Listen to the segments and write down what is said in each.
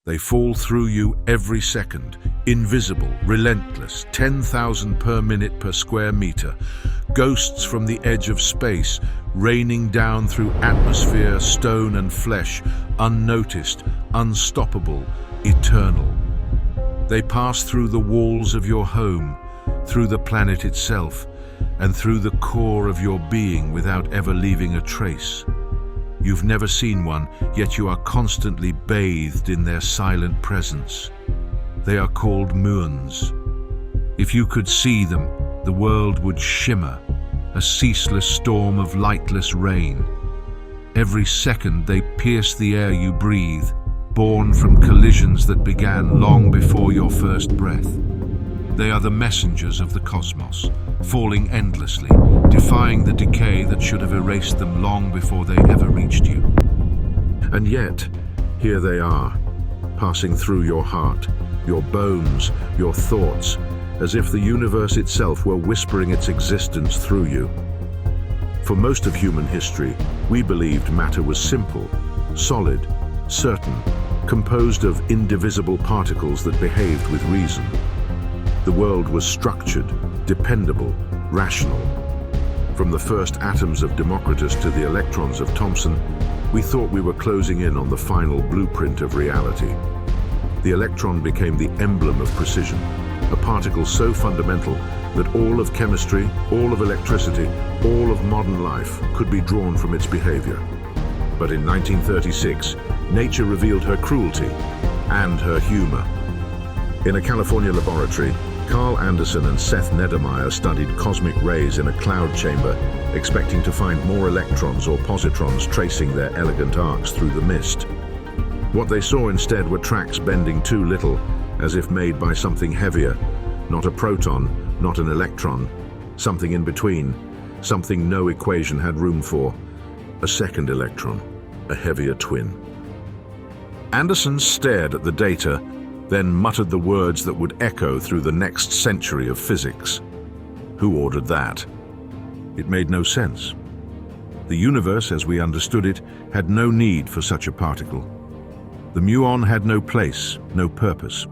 They fall through you every second, invisible, relentless, 10,000 per minute per square meter. Ghosts from the edge of space, raining down through atmosphere, stone and flesh, unnoticed, unstoppable, eternal. They pass through the walls of your home, through the planet itself, and through the core of your being without ever leaving a trace. You've never seen one, yet you are constantly bathed in their silent presence. They are called muons. If you could see them, the world would shimmer, a ceaseless storm of lightless rain. Every second they pierce the air you breathe, born from collisions that began long before your first breath. They are the messengers of the cosmos, falling endlessly, defying the decay that should have erased them long before they ever reached you. And yet, here they are, passing through your heart, your bones, your thoughts, as if the universe itself were whispering its existence through you. For most of human history, we believed matter was simple, solid, certain, composed of indivisible particles that behaved with reason. The world was structured, dependable, rational. From the first atoms of Democritus to the electrons of Thomson, we thought we were closing in on the final blueprint of reality. The electron became the emblem of precision, a particle so fundamental that all of chemistry, all of electricity, all of modern life could be drawn from its behavior. But in 1936, nature revealed her cruelty and her humor. In a California laboratory, Carl Anderson and Seth Neddermeyer studied cosmic rays in a cloud chamber, expecting to find more electrons or positrons tracing their elegant arcs through the mist. What they saw instead were tracks bending too little, as if made by something heavier, not a proton, not an electron, something in between, something no equation had room for, a second electron, a heavier twin. Anderson stared at the data, then muttered the words that would echo through the next century of physics. Who ordered that? It made no sense. The universe, as we understood it, had no need for such a particle. The muon had no place, no purpose.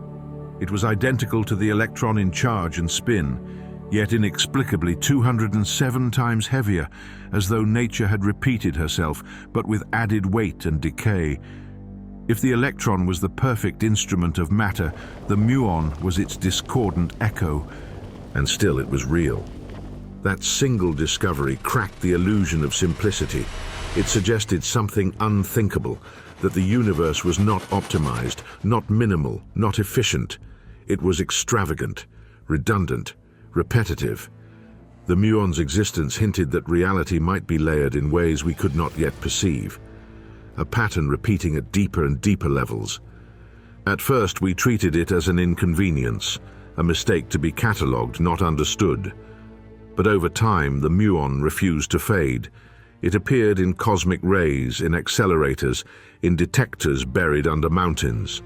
It was identical to the electron in charge and spin, yet inexplicably 207 times heavier, as though nature had repeated herself, but with added weight and decay. If the electron was the perfect instrument of matter, the muon was its discordant echo, and still it was real. That single discovery cracked the illusion of simplicity. It suggested something unthinkable, that the universe was not optimized, not minimal, not efficient. It was extravagant, redundant, repetitive. The muon's existence hinted that reality might be layered in ways we could not yet perceive, a pattern repeating at deeper and deeper levels. At first, we treated it as an inconvenience, a mistake to be catalogued, not understood. But over time, the muon refused to fade. It appeared in cosmic rays, in accelerators, in detectors buried under mountains.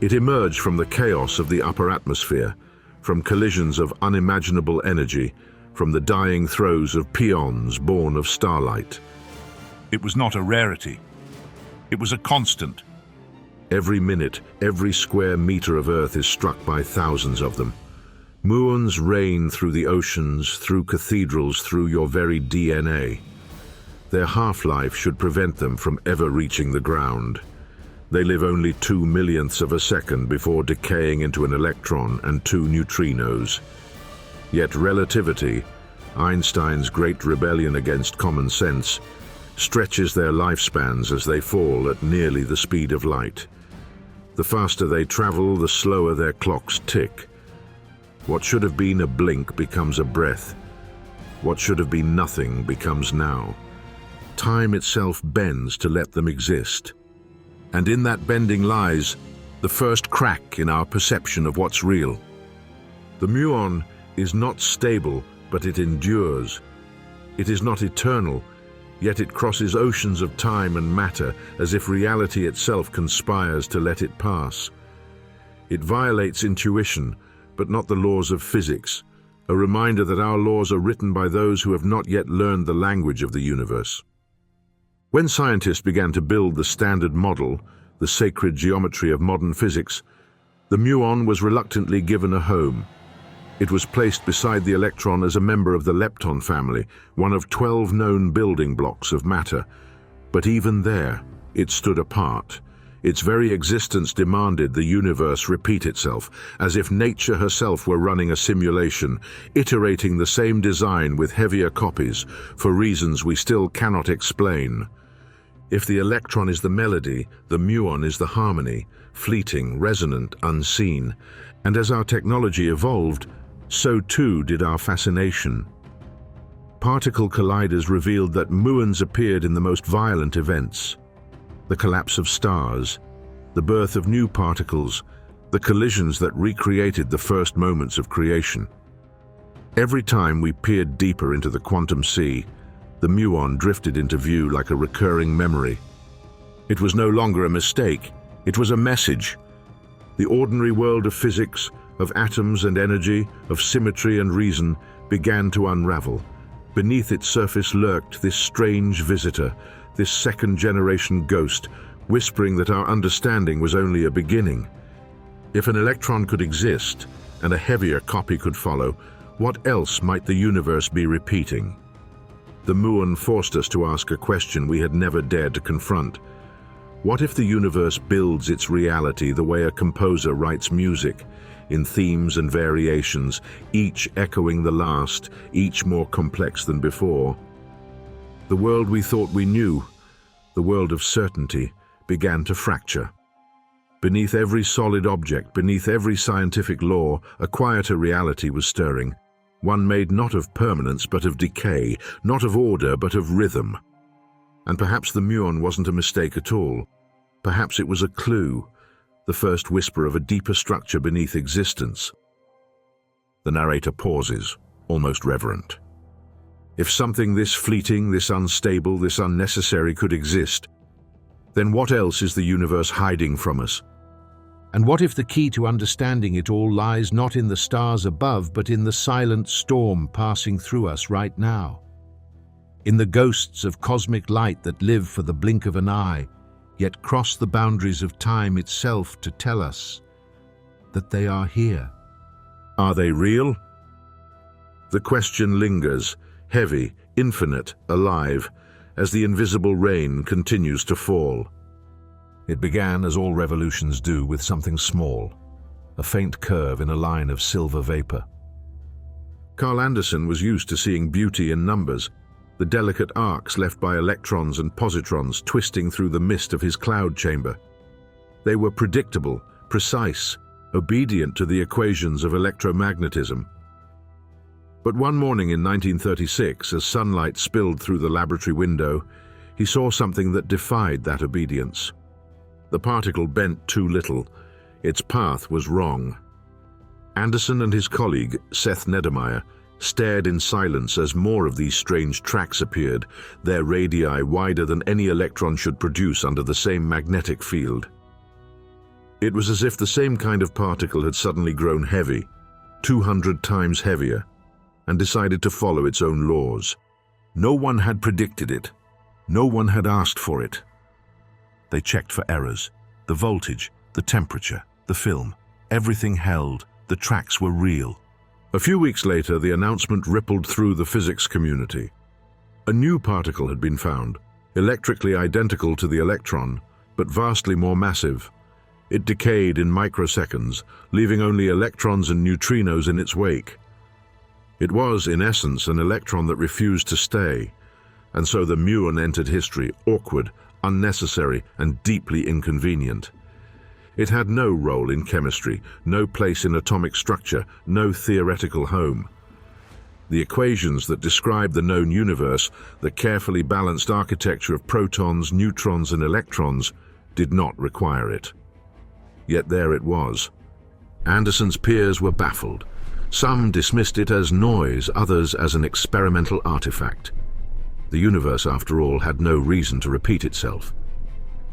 It emerged from the chaos of the upper atmosphere, from collisions of unimaginable energy, from the dying throes of peons born of starlight. It was not a rarity. It was a constant. Every minute, every square meter of Earth is struck by thousands of them. Muons reign through the oceans, through cathedrals, through your very DNA. Their half-life should prevent them from ever reaching the ground. They live only 2 millionths of a second before decaying into an electron and 2 neutrinos. Yet relativity, Einstein's great rebellion against common sense, stretches their lifespans as they fall at nearly the speed of light. The faster they travel, the slower their clocks tick. What should have been a blink becomes a breath. What should have been nothing becomes now. Time itself bends to let them exist. And in that bending lies the first crack in our perception of what's real. The muon is not stable, but it endures. It is not eternal, yet it crosses oceans of time and matter as if reality itself conspires to let it pass. It violates intuition, but not the laws of physics, a reminder that our laws are written by those who have not yet learned the language of the universe. When scientists began to build the standard model, the sacred geometry of modern physics, the muon was reluctantly given a home. It was placed beside the electron as a member of the lepton family, one of 12 known building blocks of matter. But even there, it stood apart. Its very existence demanded the universe repeat itself, as if nature herself were running a simulation, iterating the same design with heavier copies, for reasons we still cannot explain. If the electron is the melody, the muon is the harmony, fleeting, resonant, unseen. And as our technology evolved, so too did our fascination. Particle colliders revealed that muons appeared in the most violent events: the collapse of stars, the birth of new particles, the collisions that recreated the first moments of creation. Every time we peered deeper into the quantum sea, the muon drifted into view like a recurring memory. It was no longer a mistake, it was a message. The ordinary world of physics, of atoms and energy, of symmetry and reason, began to unravel. Beneath its surface lurked this strange visitor, this second-generation ghost, whispering that our understanding was only a beginning. If an electron could exist, and a heavier copy could follow, what else might the universe be repeating? The muon forced us to ask a question we had never dared to confront. What if the universe builds its reality the way a composer writes music, in themes and variations, each echoing the last, each more complex than before? The world we thought we knew, the world of certainty, began to fracture. Beneath every solid object, beneath every scientific law, a quieter reality was stirring. One made not of permanence but of decay, not of order but of rhythm. And perhaps the muon wasn't a mistake at all. Perhaps it was a clue, the first whisper of a deeper structure beneath existence. The narrator pauses, almost reverent. If something this fleeting, this unstable, this unnecessary could exist, then what else is the universe hiding from us? And what if the key to understanding it all lies not in the stars above, but in the silent storm passing through us right now? In the ghosts of cosmic light that live for the blink of an eye, yet cross the boundaries of time itself to tell us that they are here. Are they real? The question lingers, heavy, infinite, alive, as the invisible rain continues to fall. It began, as all revolutions do, with something small, a faint curve in a line of silver vapor. Carl Anderson was used to seeing beauty in numbers, the delicate arcs left by electrons and positrons twisting through the mist of his cloud chamber. They were predictable, precise, obedient to the equations of electromagnetism. But one morning in 1936, as sunlight spilled through the laboratory window, he saw something that defied that obedience. The particle bent too little. Its path was wrong. Anderson and his colleague, Seth Neddermeyer, stared in silence as more of these strange tracks appeared, their radii wider than any electron should produce under the same magnetic field. It was as if the same kind of particle had suddenly grown heavy, 200 times heavier, and decided to follow its own laws. No one had predicted it. No one had asked for it. They checked for errors. The voltage, the temperature, the film, everything held. The tracks were real. A few weeks later, the announcement rippled through the physics community. A new particle had been found, electrically identical to the electron, but vastly more massive. It decayed in microseconds, leaving only electrons and neutrinos in its wake. It was, in essence, an electron that refused to stay, and so the muon entered history, awkward, unnecessary, and deeply inconvenient. It had no role in chemistry, no place in atomic structure, no theoretical home. The equations that describe the known universe, the carefully balanced architecture of protons, neutrons, and electrons, did not require it. Yet there it was. Anderson's peers were baffled. Some dismissed it as noise, others as an experimental artifact. The universe, after all, had no reason to repeat itself.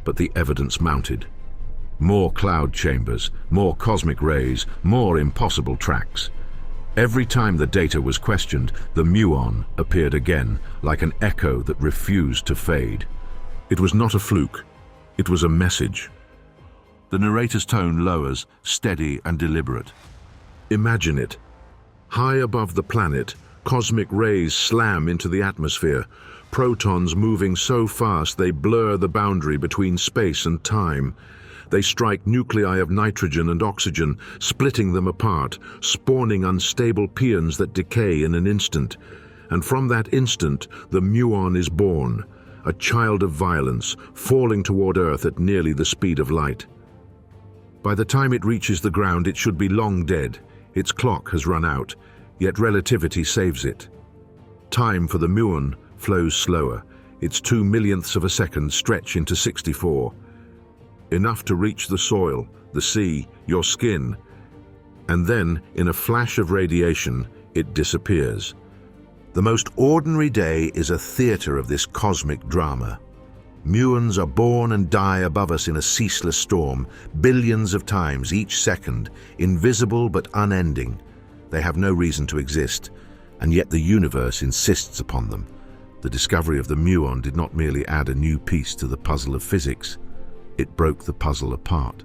But the evidence mounted. More cloud chambers, more cosmic rays, more impossible tracks. Every time the data was questioned, the muon appeared again, like an echo that refused to fade. It was not a fluke. It was a message. The narrator's tone lowers, steady and deliberate. Imagine it. High above the planet, cosmic rays slam into the atmosphere, protons moving so fast they blur the boundary between space and time. They strike nuclei of nitrogen and oxygen, splitting them apart, spawning unstable pions that decay in an instant. And from that instant, the muon is born, a child of violence, falling toward Earth at nearly the speed of light. By the time it reaches the ground, it should be long dead. Its clock has run out, yet relativity saves it. Time for the muon flows slower. Its 2 millionths of a second stretch into 64. Enough to reach the soil, the sea, your skin. And then, in a flash of radiation, it disappears. The most ordinary day is a theater of this cosmic drama. Muons are born and die above us in a ceaseless storm, billions of times each second, invisible but unending. They have no reason to exist, and yet the universe insists upon them. The discovery of the muon did not merely add a new piece to the puzzle of physics, it broke the puzzle apart.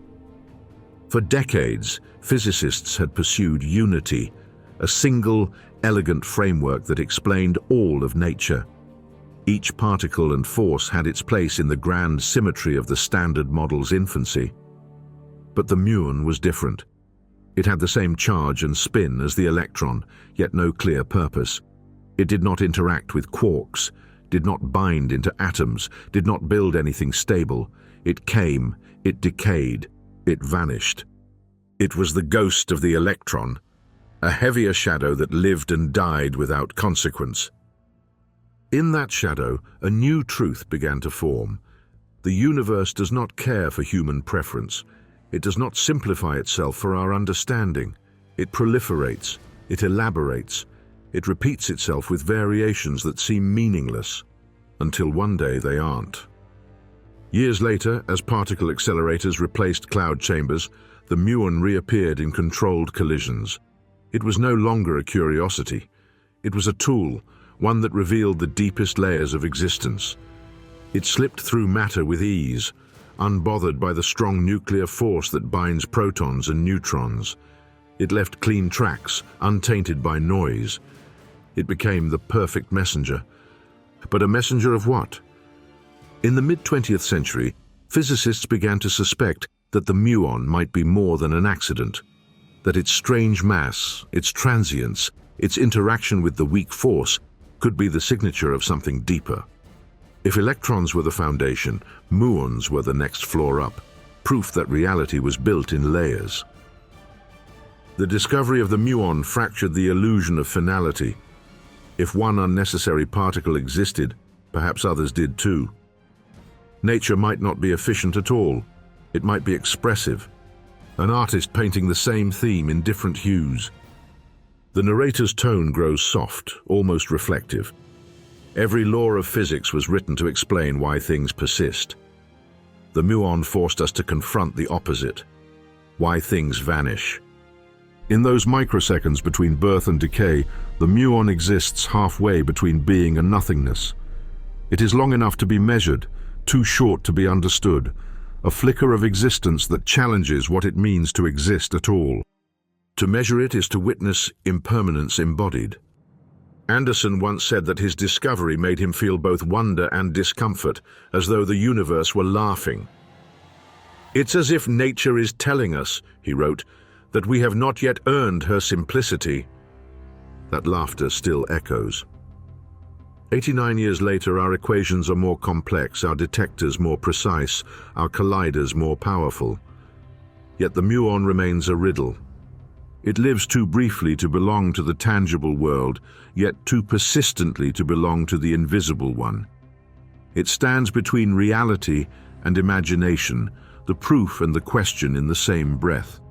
For decades, physicists had pursued unity, a single, elegant framework that explained all of nature. Each particle and force had its place in the grand symmetry of the Standard Model's infancy. But the muon was different. It had the same charge and spin as the electron, yet no clear purpose. It did not interact with quarks, did not bind into atoms, did not build anything stable. It came, it decayed, it vanished. It was the ghost of the electron, a heavier shadow that lived and died without consequence. In that shadow, a new truth began to form. The universe does not care for human preference. It does not simplify itself for our understanding. It proliferates, it elaborates, it repeats itself with variations that seem meaningless, until one day they aren't. Years later, as particle accelerators replaced cloud chambers, the muon reappeared in controlled collisions. It was no longer a curiosity. It was a tool, one that revealed the deepest layers of existence. It slipped through matter with ease, unbothered by the strong nuclear force that binds protons and neutrons. It left clean tracks, untainted by noise. It became the perfect messenger. But a messenger of what? In the mid-20th century, physicists began to suspect that the muon might be more than an accident, that its strange mass, its transience, its interaction with the weak force could be the signature of something deeper. If electrons were the foundation, muons were the next floor up, proof that reality was built in layers. The discovery of the muon fractured the illusion of finality. If one unnecessary particle existed, perhaps others did too. Nature might not be efficient at all. It might be expressive. An artist painting the same theme in different hues. The narrator's tone grows soft, almost reflective. Every law of physics was written to explain why things persist. The muon forced us to confront the opposite, why things vanish. In those microseconds between birth and decay, the muon exists halfway between being and nothingness. It is long enough to be measured, too short to be understood, a flicker of existence that challenges what it means to exist at all. To measure it is to witness impermanence embodied. Anderson once said that his discovery made him feel both wonder and discomfort, as though the universe were laughing. "It's as if nature is telling us," he wrote, "that we have not yet earned her simplicity." That laughter still echoes. 89 years later, our equations are more complex, our detectors more precise, our colliders more powerful. Yet the muon remains a riddle. It lives too briefly to belong to the tangible world, yet too persistently to belong to the invisible one. It stands between reality and imagination, the proof and the question in the same breath.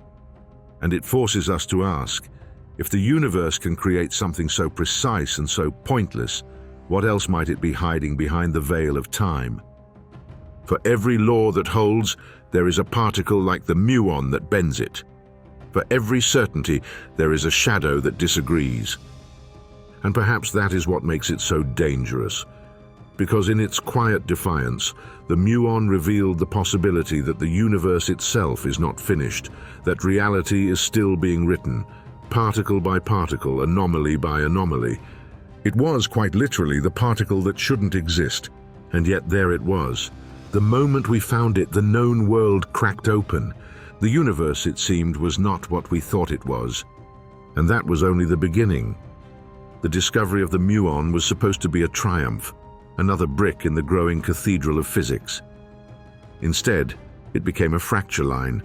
And it forces us to ask, if the universe can create something so precise and so pointless, what else might it be hiding behind the veil of time? For every law that holds, there is a particle like the muon that bends it. For every certainty, there is a shadow that disagrees. And perhaps that is what makes it so dangerous. because in its quiet defiance, the muon revealed the possibility that the universe itself is not finished, that reality is still being written, particle by particle, anomaly by anomaly. It was quite literally the particle that shouldn't exist, and yet there it was. The moment we found it, the known world cracked open. The universe, it seemed, was not what we thought it was. And that was only the beginning. The discovery of the muon was supposed to be a triumph, another brick in the growing cathedral of physics. Instead, it became a fracture line.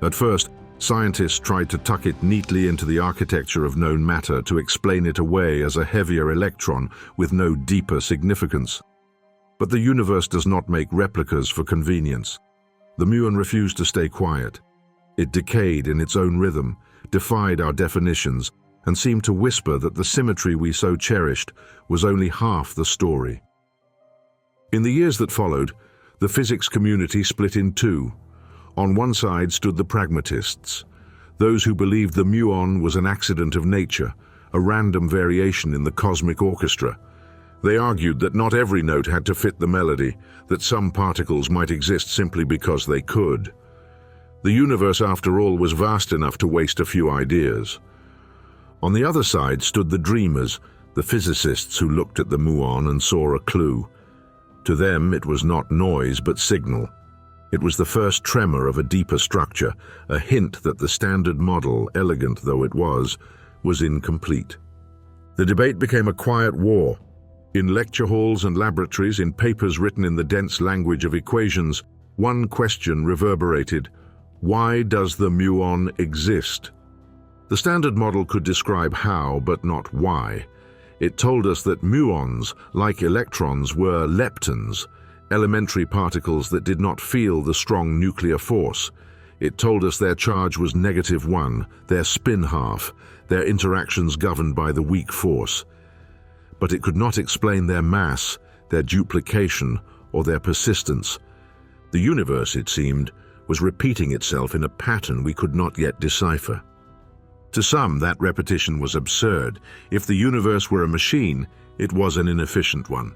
At first, scientists tried to tuck it neatly into the architecture of known matter to explain it away as a heavier electron with no deeper significance. But the universe does not make replicas for convenience. The muon refused to stay quiet. It decayed in its own rhythm, defied our definitions, and seemed to whisper that the symmetry we so cherished was only half the story. In the years that followed, the physics community split in two. On one side stood the pragmatists, those who believed the muon was an accident of nature, a random variation in the cosmic orchestra. They argued that not every note had to fit the melody, that some particles might exist simply because they could. The universe, after all, was vast enough to waste a few ideas. On the other side stood the dreamers, the physicists who looked at the muon and saw a clue. To them, it was not noise but signal. It was the first tremor of a deeper structure, a hint that the standard model, elegant though it was incomplete. The debate became a quiet war. In lecture halls and laboratories, in papers written in the dense language of equations, one question reverberated: why does the muon exist? The standard model could describe how, but not why. It told us that muons, like electrons, were leptons, elementary particles that did not feel the strong nuclear force. It told us their charge was -1, their spin half, their interactions governed by the weak force. But it could not explain their mass, their duplication, or their persistence. The universe, it seemed, was repeating itself in a pattern we could not yet decipher. To some, that repetition was absurd. If the universe were a machine, it was an inefficient one.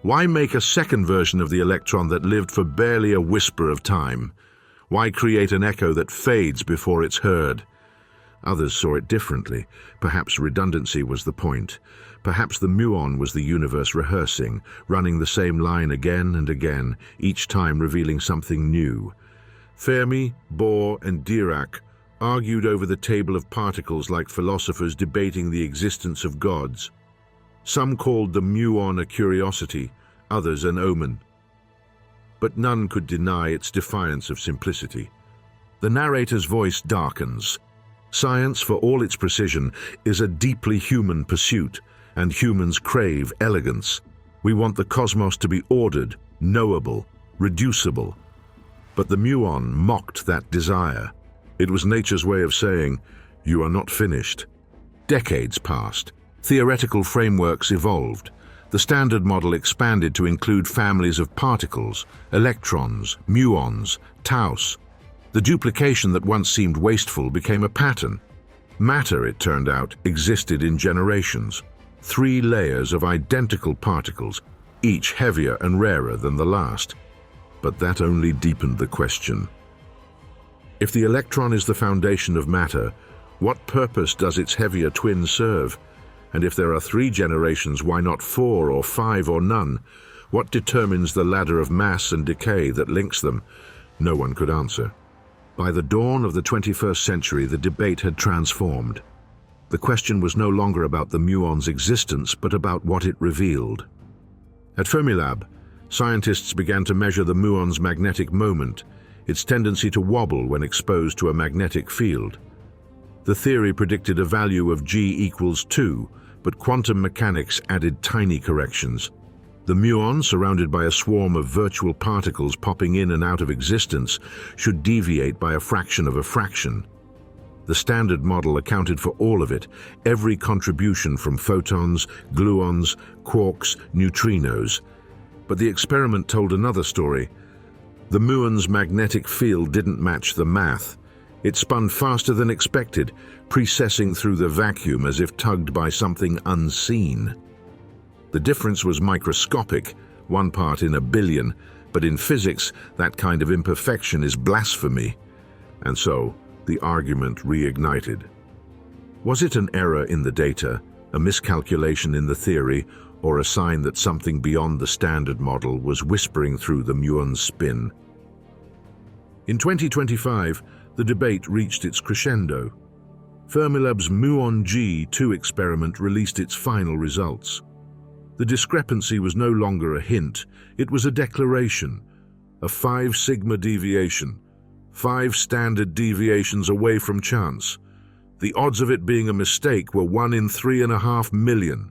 Why make a second version of the electron that lived for barely a whisper of time? Why create an echo that fades before it's heard? Others saw it differently. Perhaps redundancy was the point. Perhaps the muon was the universe rehearsing, running the same line again and again, each time revealing something new. Fermi, Bohr, and Dirac argued over the table of particles like philosophers debating the existence of gods. Some called the muon a curiosity, others an omen. But none could deny its defiance of simplicity. The narrator's voice darkens. Science, for all its precision, is a deeply human pursuit, and humans crave elegance. We want the cosmos to be ordered, knowable, reducible. But the muon mocked that desire. It was nature's way of saying, "You are not finished." Decades passed. Theoretical frameworks evolved. The standard model expanded to include families of particles, electrons, muons, taus. The duplication that once seemed wasteful became a pattern. Matter, it turned out, existed in generations. 3 layers of identical particles, each heavier and rarer than the last. But that only deepened the question. If the electron is the foundation of matter, what purpose does its heavier twin serve? And if there are 3 generations, why not 4 or 5 or none? What determines the ladder of mass and decay that links them? No one could answer. By the dawn of the 21st century, the debate had transformed. The question was no longer about the muon's existence, but about what it revealed. At Fermilab, scientists began to measure the muon's magnetic moment, its tendency to wobble when exposed to a magnetic field. The theory predicted a value of G = 2, but quantum mechanics added tiny corrections. The muon, surrounded by a swarm of virtual particles popping in and out of existence, should deviate by a fraction of a fraction. The standard model accounted for all of it, every contribution from photons, gluons, quarks, neutrinos. But the experiment told another story. The muon's magnetic field didn't match the math. It spun faster than expected, precessing through the vacuum as if tugged by something unseen. The difference was microscopic, 1 part in a billion, but in physics, that kind of imperfection is blasphemy. And so, the argument reignited. Was it an error in the data, a miscalculation in the theory, or a sign that something beyond the standard model was whispering through the muon's spin? In 2025, the debate reached its crescendo. Fermilab's Muon G2 experiment released its final results. The discrepancy was no longer a hint, it was a declaration, a 5 sigma deviation, 5 standard deviations away from chance. The odds of it being a mistake were 1 in 3.5 million.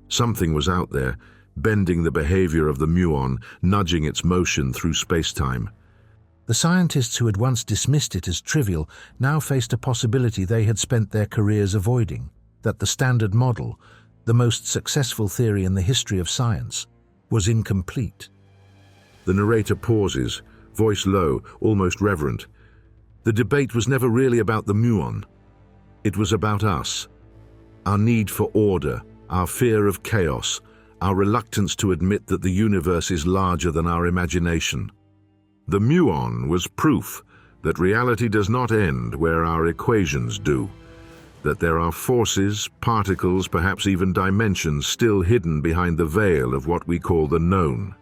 Something was out there, bending the behavior of the muon, nudging its motion through space-time. The scientists who had once dismissed it as trivial now faced a possibility they had spent their careers avoiding, that the standard model, the most successful theory in the history of science, was incomplete. The narrator pauses, voice low, almost reverent. The debate was never really about the muon. It was about us. Our need for order, our fear of chaos, our reluctance to admit that the universe is larger than our imagination. The muon was proof that reality does not end where our equations do, that there are forces, particles, perhaps even dimensions still hidden behind the veil of what we call the known.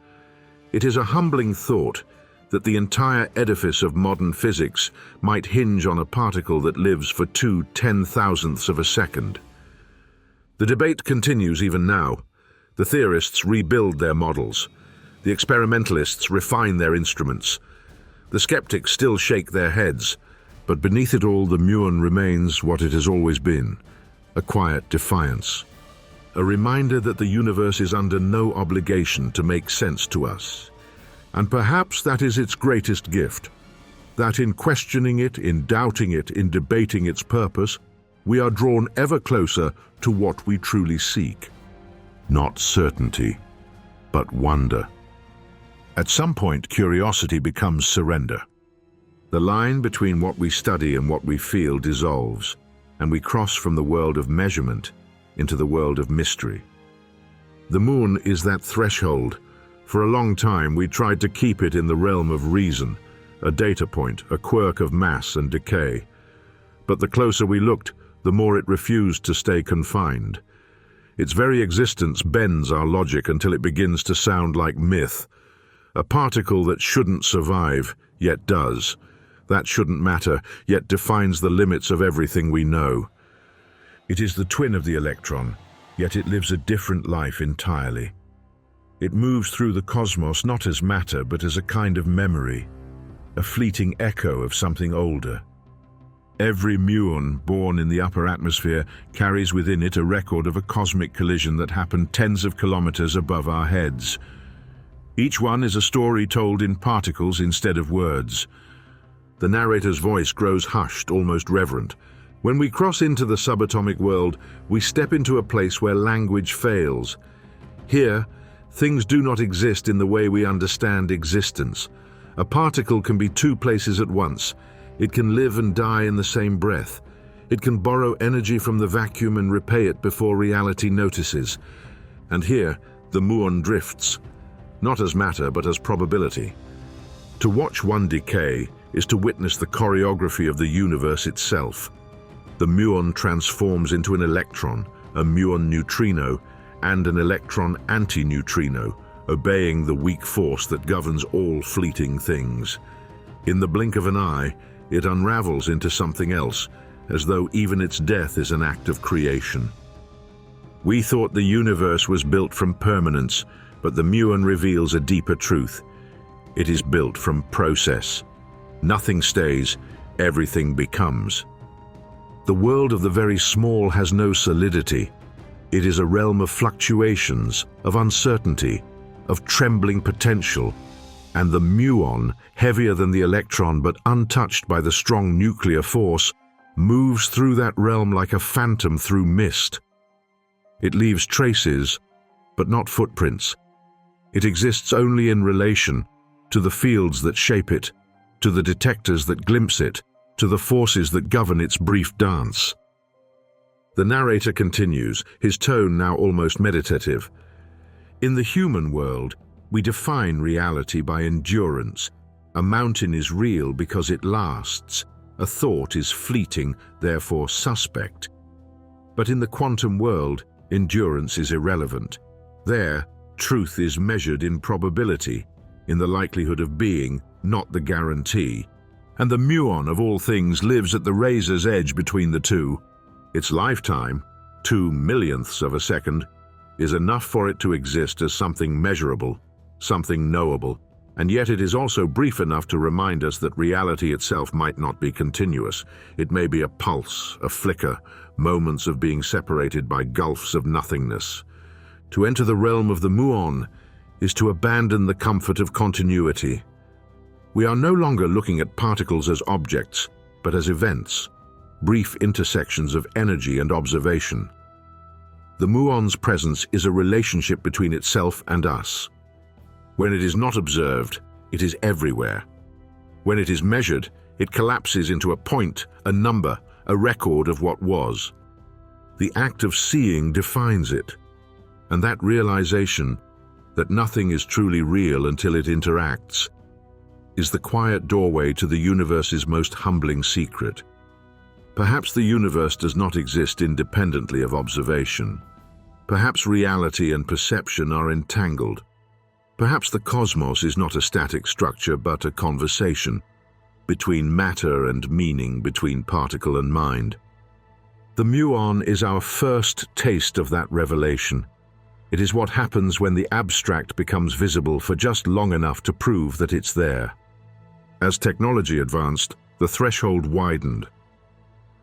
It is a humbling thought that the entire edifice of modern physics might hinge on a particle that lives for 2/10,000ths of a second. The debate continues even now. The theorists rebuild their models. The experimentalists refine their instruments. The skeptics still shake their heads, but beneath it all the muon remains what it has always been, a quiet defiance. A reminder that the universe is under no obligation to make sense to us. And perhaps that is its greatest gift, that in questioning it, in doubting it, in debating its purpose, we are drawn ever closer to what we truly seek. Not certainty, but wonder. At some point, curiosity becomes surrender. The line between what we study and what we feel dissolves, and we cross from the world of measurement into the world of mystery. The moon is that threshold. For a long time, we tried to keep it in the realm of reason, a data point, a quirk of mass and decay. But the closer we looked, the more it refused to stay confined. Its very existence bends our logic until it begins to sound like myth. A particle that shouldn't survive, yet does. That shouldn't matter, yet defines the limits of everything we know. It is the twin of the electron, yet it lives a different life entirely. It moves through the cosmos not as matter, but as a kind of memory, a fleeting echo of something older. Every muon born in the upper atmosphere carries within it a record of a cosmic collision that happened tens of kilometers above our heads. Each one is a story told in particles instead of words. The narrator's voice grows hushed, almost reverent. When we cross into the subatomic world, we step into a place where language fails. Here, things do not exist in the way we understand existence. A particle can be 2 places at once. It can live and die in the same breath. It can borrow energy from the vacuum and repay it before reality notices. And here, the muon drifts, not as matter but as probability. To watch one decay is to witness the choreography of the universe itself. The muon transforms into an electron, a muon neutrino, and an electron antineutrino, obeying the weak force that governs all fleeting things. In the blink of an eye, it unravels into something else, as though even its death is an act of creation. We thought the universe was built from permanence, but the muon reveals a deeper truth. It is built from process. Nothing stays, everything becomes. The world of the very small has no solidity. It is a realm of fluctuations, of uncertainty, of trembling potential, and the muon, heavier than the electron but untouched by the strong nuclear force, moves through that realm like a phantom through mist. It leaves traces, but not footprints. It exists only in relation to the fields that shape it, to the detectors that glimpse it, to the forces that govern its brief dance. The narrator continues, his tone now almost meditative. In the human world, we define reality by endurance. A mountain is real because it lasts. A thought is fleeting, therefore suspect. But in the quantum world, endurance is irrelevant. There, truth is measured in probability, in the likelihood of being, not the guarantee. And the muon of all things lives at the razor's edge between the two. Its lifetime, 2 millionths of a second, is enough for it to exist as something measurable, something knowable, and yet it is also brief enough to remind us that reality itself might not be continuous. It may be a pulse, a flicker, moments of being separated by gulfs of nothingness. To enter the realm of the muon is to abandon the comfort of continuity. We are no longer looking at particles as objects, but as events, brief intersections of energy and observation. The muon's presence is a relationship between itself and us. When it is not observed, it is everywhere. When it is measured, it collapses into a point, a number, a record of what was. The act of seeing defines it, and that realization that nothing is truly real until it interacts is the quiet doorway to the universe's most humbling secret. Perhaps the universe does not exist independently of observation. Perhaps reality and perception are entangled. Perhaps the cosmos is not a static structure but a conversation between matter and meaning, between particle and mind. The muon is our first taste of that revelation. It is what happens when the abstract becomes visible for just long enough to prove that it's there. As technology advanced, the threshold widened.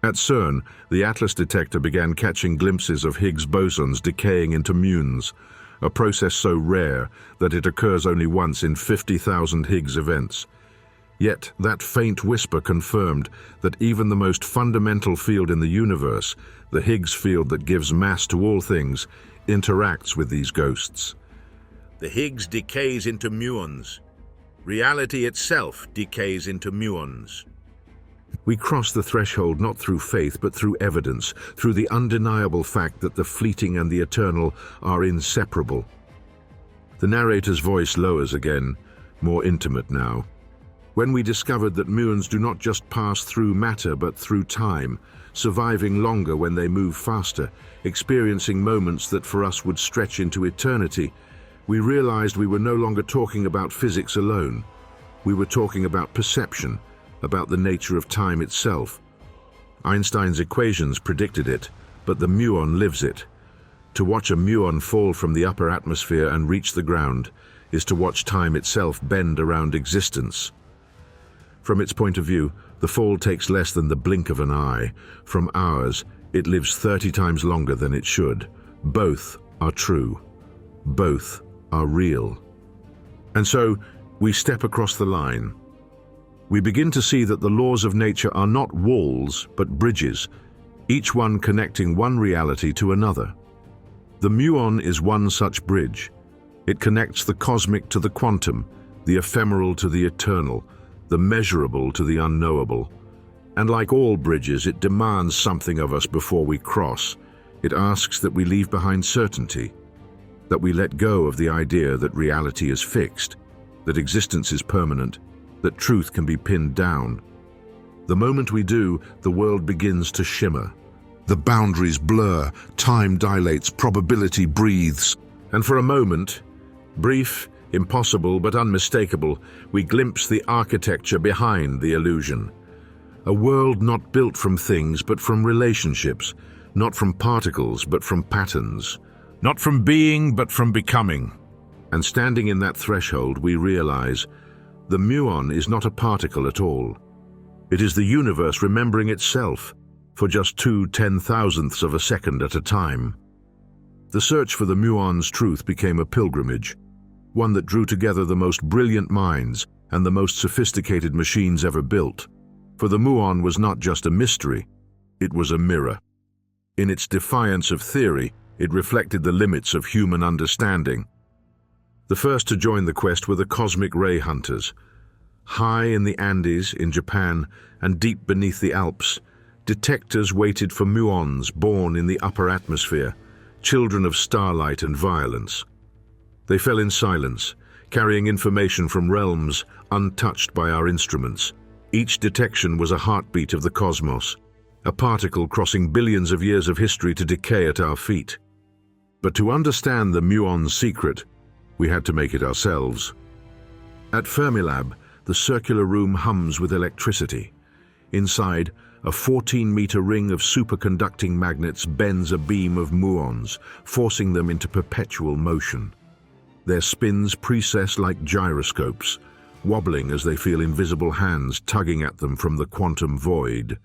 At CERN, the Atlas detector began catching glimpses of Higgs bosons decaying into muons, a process so rare that it occurs only once in 50,000 Higgs events. Yet that faint whisper confirmed that even the most fundamental field in the universe, the Higgs field that gives mass to all things, interacts with these ghosts. The Higgs decays into muons. Reality itself decays into muons. We cross the threshold not through faith but through evidence, through the undeniable fact that the fleeting and the eternal are inseparable. The narrator's voice lowers again, more intimate now. When we discovered that muons do not just pass through matter but through time, surviving longer when they move faster, experiencing moments that for us would stretch into eternity, we realized we were no longer talking about physics alone. We were talking about perception, about the nature of time itself. Einstein's equations predicted it, but the muon lives it. To watch a muon fall from the upper atmosphere and reach the ground is to watch time itself bend around existence. From its point of view, the fall takes less than the blink of an eye. From ours, it lives 30 times longer than it should. Both are true. Both are real. And so, we step across the line. We begin to see that the laws of nature are not walls, but bridges, each one connecting one reality to another. The muon is one such bridge. It connects the cosmic to the quantum, the ephemeral to the eternal, the measurable to the unknowable. And like all bridges, it demands something of us before we cross. It asks that we leave behind certainty, that we let go of the idea that reality is fixed, that existence is permanent, that truth can be pinned down. The moment we do, the world begins to shimmer. The boundaries blur, time dilates, probability breathes. And for a moment, brief, impossible but unmistakable, we glimpse the architecture behind the illusion. A world not built from things but from relationships, not from particles but from patterns, not from being but from becoming. And standing in that threshold, we realize the muon is not a particle at all. It is the universe remembering itself for just 2 ten-thousandths of a second at a time. The search for the muon's truth became a pilgrimage, one that drew together the most brilliant minds and the most sophisticated machines ever built. For the muon was not just a mystery, it was a mirror. In its defiance of theory, it reflected the limits of human understanding. The first to join the quest were the cosmic ray hunters. High in the Andes in Japan and deep beneath the Alps, Detectors waited for muons born in the upper atmosphere, children of starlight and violence. They fell in silence, carrying information from realms untouched by our instruments. Each detection was a heartbeat of the cosmos, a particle crossing billions of years of history to decay at our feet. But to understand the muon's secret, we had to make it ourselves. At Fermilab, the circular room hums with electricity. Inside, a 14-meter ring of superconducting magnets bends a beam of muons, forcing them into perpetual motion. Their spins precess like gyroscopes, wobbling as they feel invisible hands tugging at them from the quantum void.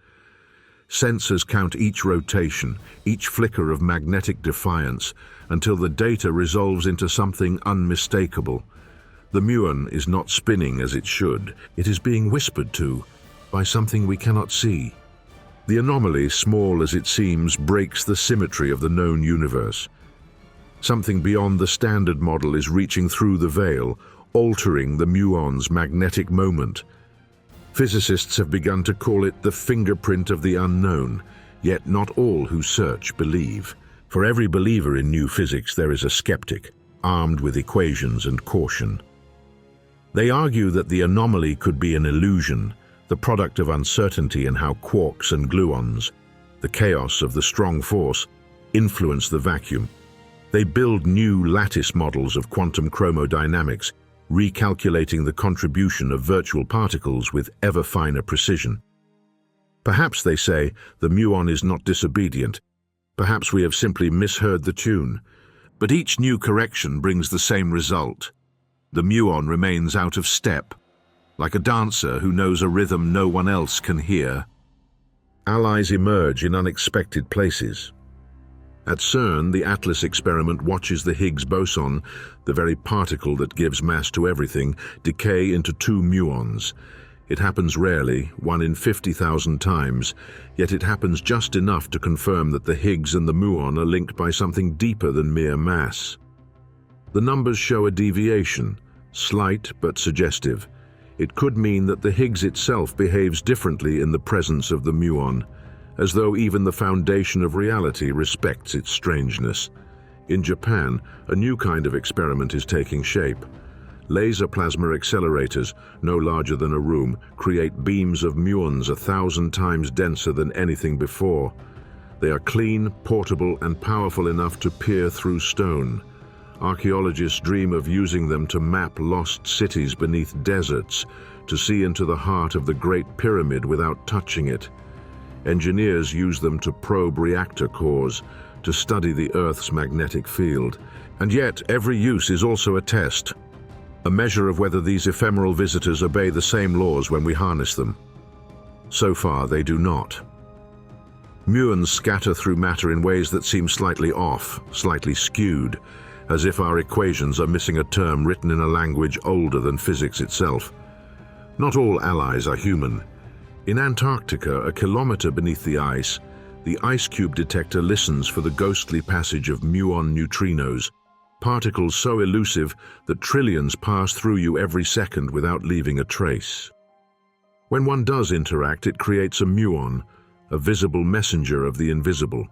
Sensors count each rotation, each flicker of magnetic defiance, until the data resolves into something unmistakable. The muon is not spinning as it should. It is being whispered to by something we cannot see. The anomaly, small as it seems, breaks the symmetry of the known universe. Something beyond the standard model is reaching through the veil, altering the muon's magnetic moment. Physicists have begun to call it the fingerprint of the unknown, yet not all who search believe. For every believer in new physics, there is a skeptic, armed with equations and caution. They argue that the anomaly could be an illusion, the product of uncertainty in how quarks and gluons, the chaos of the strong force, influence the vacuum. They build new lattice models of quantum chromodynamics, recalculating the contribution of virtual particles with ever finer precision. Perhaps, they say, the muon is not disobedient. Perhaps we have simply misheard the tune. But each new correction brings the same result. The muon remains out of step, like a dancer who knows a rhythm no one else can hear. Allies emerge in unexpected places. At CERN, the Atlas experiment watches the Higgs boson, the very particle that gives mass to everything, decay into two muons. It happens rarely, 1 in 50,000 times, yet it happens just enough to confirm that the Higgs and the muon are linked by something deeper than mere mass. The numbers show a deviation, slight but suggestive. It could mean that the Higgs itself behaves differently in the presence of the muon, as though even the foundation of reality respects its strangeness. In Japan, a new kind of experiment is taking shape. Laser plasma accelerators, no larger than a room, create beams of muons 1,000 times denser than anything before. They are clean, portable, and powerful enough to peer through stone. Archaeologists dream of using them to map lost cities beneath deserts, to see into the heart of the Great Pyramid without touching it. Engineers use them to probe reactor cores, to study the Earth's magnetic field. And yet, every use is also a test, a measure of whether these ephemeral visitors obey the same laws when we harness them. So far, they do not. Muons scatter through matter in ways that seem slightly off, slightly skewed, as if our equations are missing a term written in a language older than physics itself. Not all allies are human. In Antarctica, a kilometer beneath the ice cube detector listens for the ghostly passage of muon neutrinos, particles so elusive that trillions pass through you every second without leaving a trace. When one does interact, it creates a muon, a visible messenger of the invisible.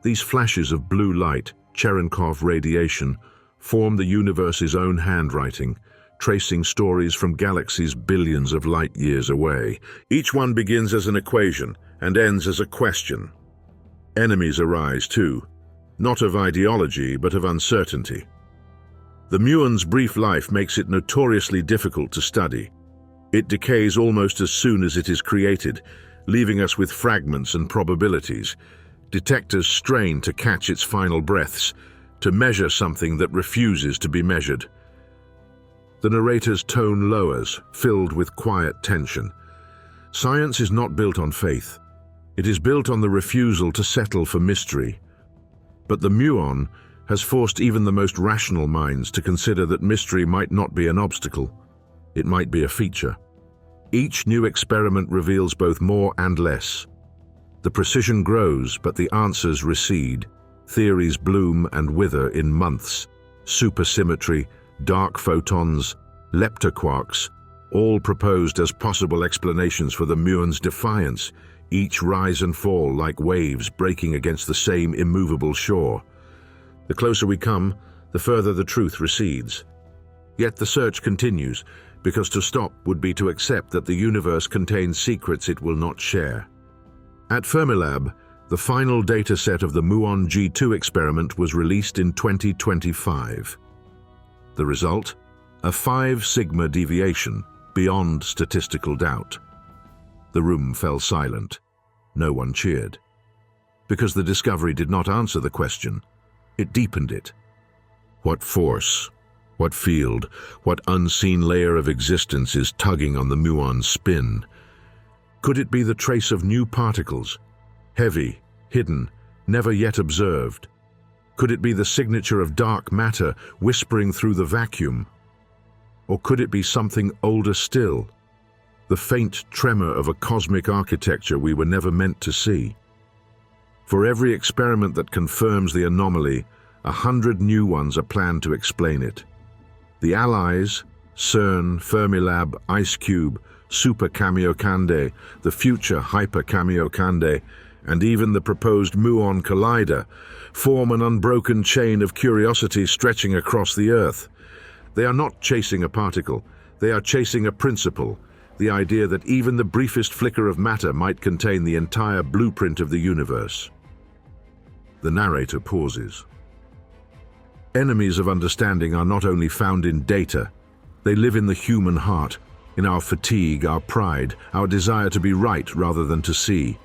These flashes of blue light, Cherenkov radiation, form the universe's own handwriting, tracing stories from galaxies billions of light years away. Each one begins as an equation and ends as a question. Enemies arise too, not of ideology but of uncertainty. The muon's brief life makes it notoriously difficult to study. It decays almost as soon as it is created, leaving us with fragments and probabilities. Detectors strain to catch its final breaths, to measure something that refuses to be measured. The narrator's tone lowers, filled with quiet tension. Science is not built on faith. It is built on the refusal to settle for mystery. But the muon has forced even the most rational minds to consider that mystery might not be an obstacle. It might be a feature. Each new experiment reveals both more and less. The precision grows, but the answers recede. Theories bloom and wither in months. Supersymmetry, dark photons, leptoquarks, all proposed as possible explanations for the muon's defiance, each rise and fall like waves breaking against the same immovable shore. The closer we come, the further the truth recedes. Yet the search continues, because to stop would be to accept that the universe contains secrets it will not share. At Fermilab, the final data set of the Muon G2 experiment was released in 2025. The result? A 5 sigma deviation, beyond statistical doubt. The room fell silent. No one cheered. Because the discovery did not answer the question, it deepened it. What force, what field, what unseen layer of existence is tugging on the muon's spin? Could it be the trace of new particles, heavy, hidden, never yet observed? Could it be the signature of dark matter whispering through the vacuum? Or could it be something older still, the faint tremor of a cosmic architecture we were never meant to see? For every experiment that confirms the anomaly, 100 new ones are planned to explain it. The allies, CERN, Fermilab, IceCube, Super Kamiokande, the future Hyper Kamiokande, and even the proposed Muon Collider, form an unbroken chain of curiosity stretching across the Earth. They are not chasing a particle, they are chasing a principle, the idea that even the briefest flicker of matter might contain the entire blueprint of the universe. The narrator pauses. Enemies of understanding are not only found in data, they live in the human heart, in our fatigue, our pride, our desire to be right rather than to see.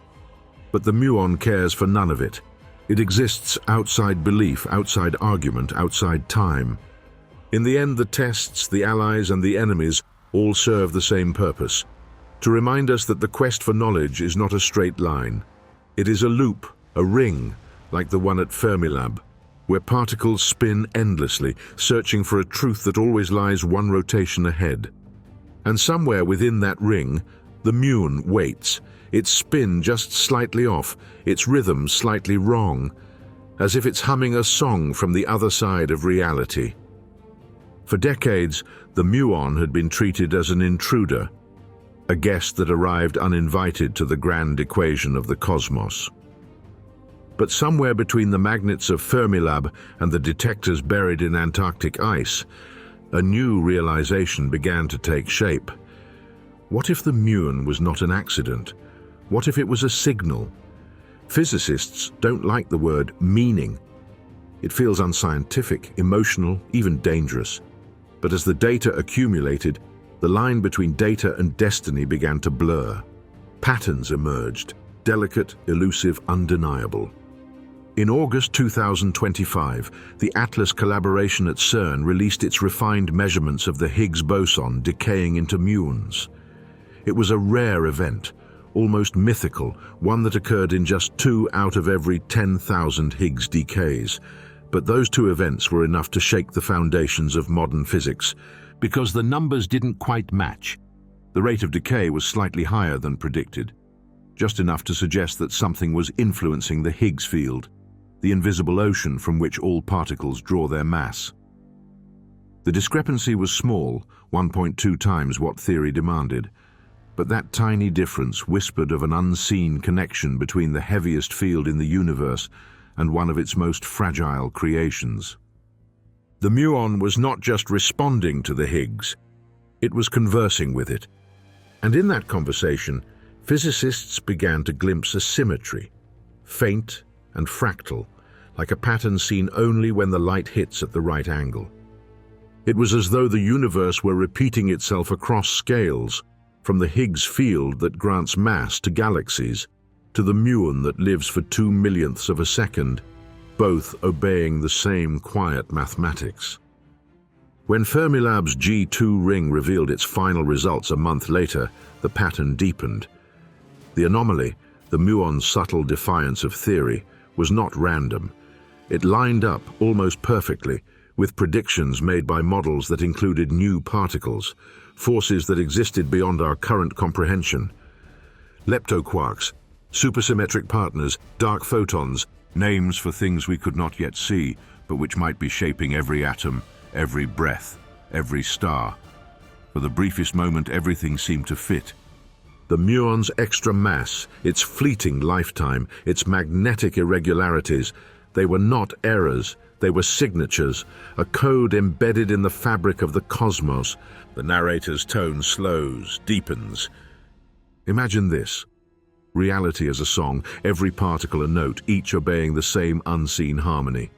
But the muon cares for none of it. It exists outside belief, outside argument, outside time. In the end, the tests, the allies, and the enemies all serve the same purpose: to remind us that the quest for knowledge is not a straight line. It is a loop, a ring, like the one at Fermilab, where particles spin endlessly, searching for a truth that always lies one rotation ahead. And somewhere within that ring, the muon waits, its spin just slightly off, its rhythm slightly wrong, as if it's humming a song from the other side of reality. For decades, the muon had been treated as an intruder, a guest that arrived uninvited to the grand equation of the cosmos. But somewhere between the magnets of Fermilab and the detectors buried in Antarctic ice, a new realization began to take shape. What if the muon was not an accident? What if it was a signal? Physicists don't like the word meaning. It feels unscientific, emotional, even dangerous. But as the data accumulated, the line between data and destiny began to blur. Patterns emerged, delicate, elusive, undeniable. In August 2025, the Atlas collaboration at CERN released its refined measurements of the Higgs boson decaying into muons. It was a rare event, almost mythical, one that occurred in just 2 out of every 10,000 Higgs decays. But those 2 events were enough to shake the foundations of modern physics, because the numbers didn't quite match. The rate of decay was slightly higher than predicted, just enough to suggest that something was influencing the Higgs field, the invisible ocean from which all particles draw their mass. The discrepancy was small, 1.2 times what theory demanded, but that tiny difference whispered of an unseen connection between the heaviest field in the universe and one of its most fragile creations. The muon was not just responding to the Higgs, it was conversing with it. And in that conversation, physicists began to glimpse a symmetry, faint and fractal, like a pattern seen only when the light hits at the right angle. It was as though the universe were repeating itself across scales, from the Higgs field that grants mass to galaxies, to the muon that lives for 2 millionths of a second, both obeying the same quiet mathematics. When Fermilab's G2 ring revealed its final results a month later, the pattern deepened. The anomaly, the muon's subtle defiance of theory, was not random. It lined up almost perfectly with predictions made by models that included new particles, forces that existed beyond our current comprehension. Leptoquarks, supersymmetric partners, dark photons, names for things we could not yet see, but which might be shaping every atom, every breath, every star. For the briefest moment, everything seemed to fit. The muon's extra mass, its fleeting lifetime, its magnetic irregularities, they were not errors, they were signatures, a code embedded in the fabric of the cosmos. The narrator's tone slows, deepens. Imagine this. Reality as a song, every particle a note, each obeying the same unseen harmony.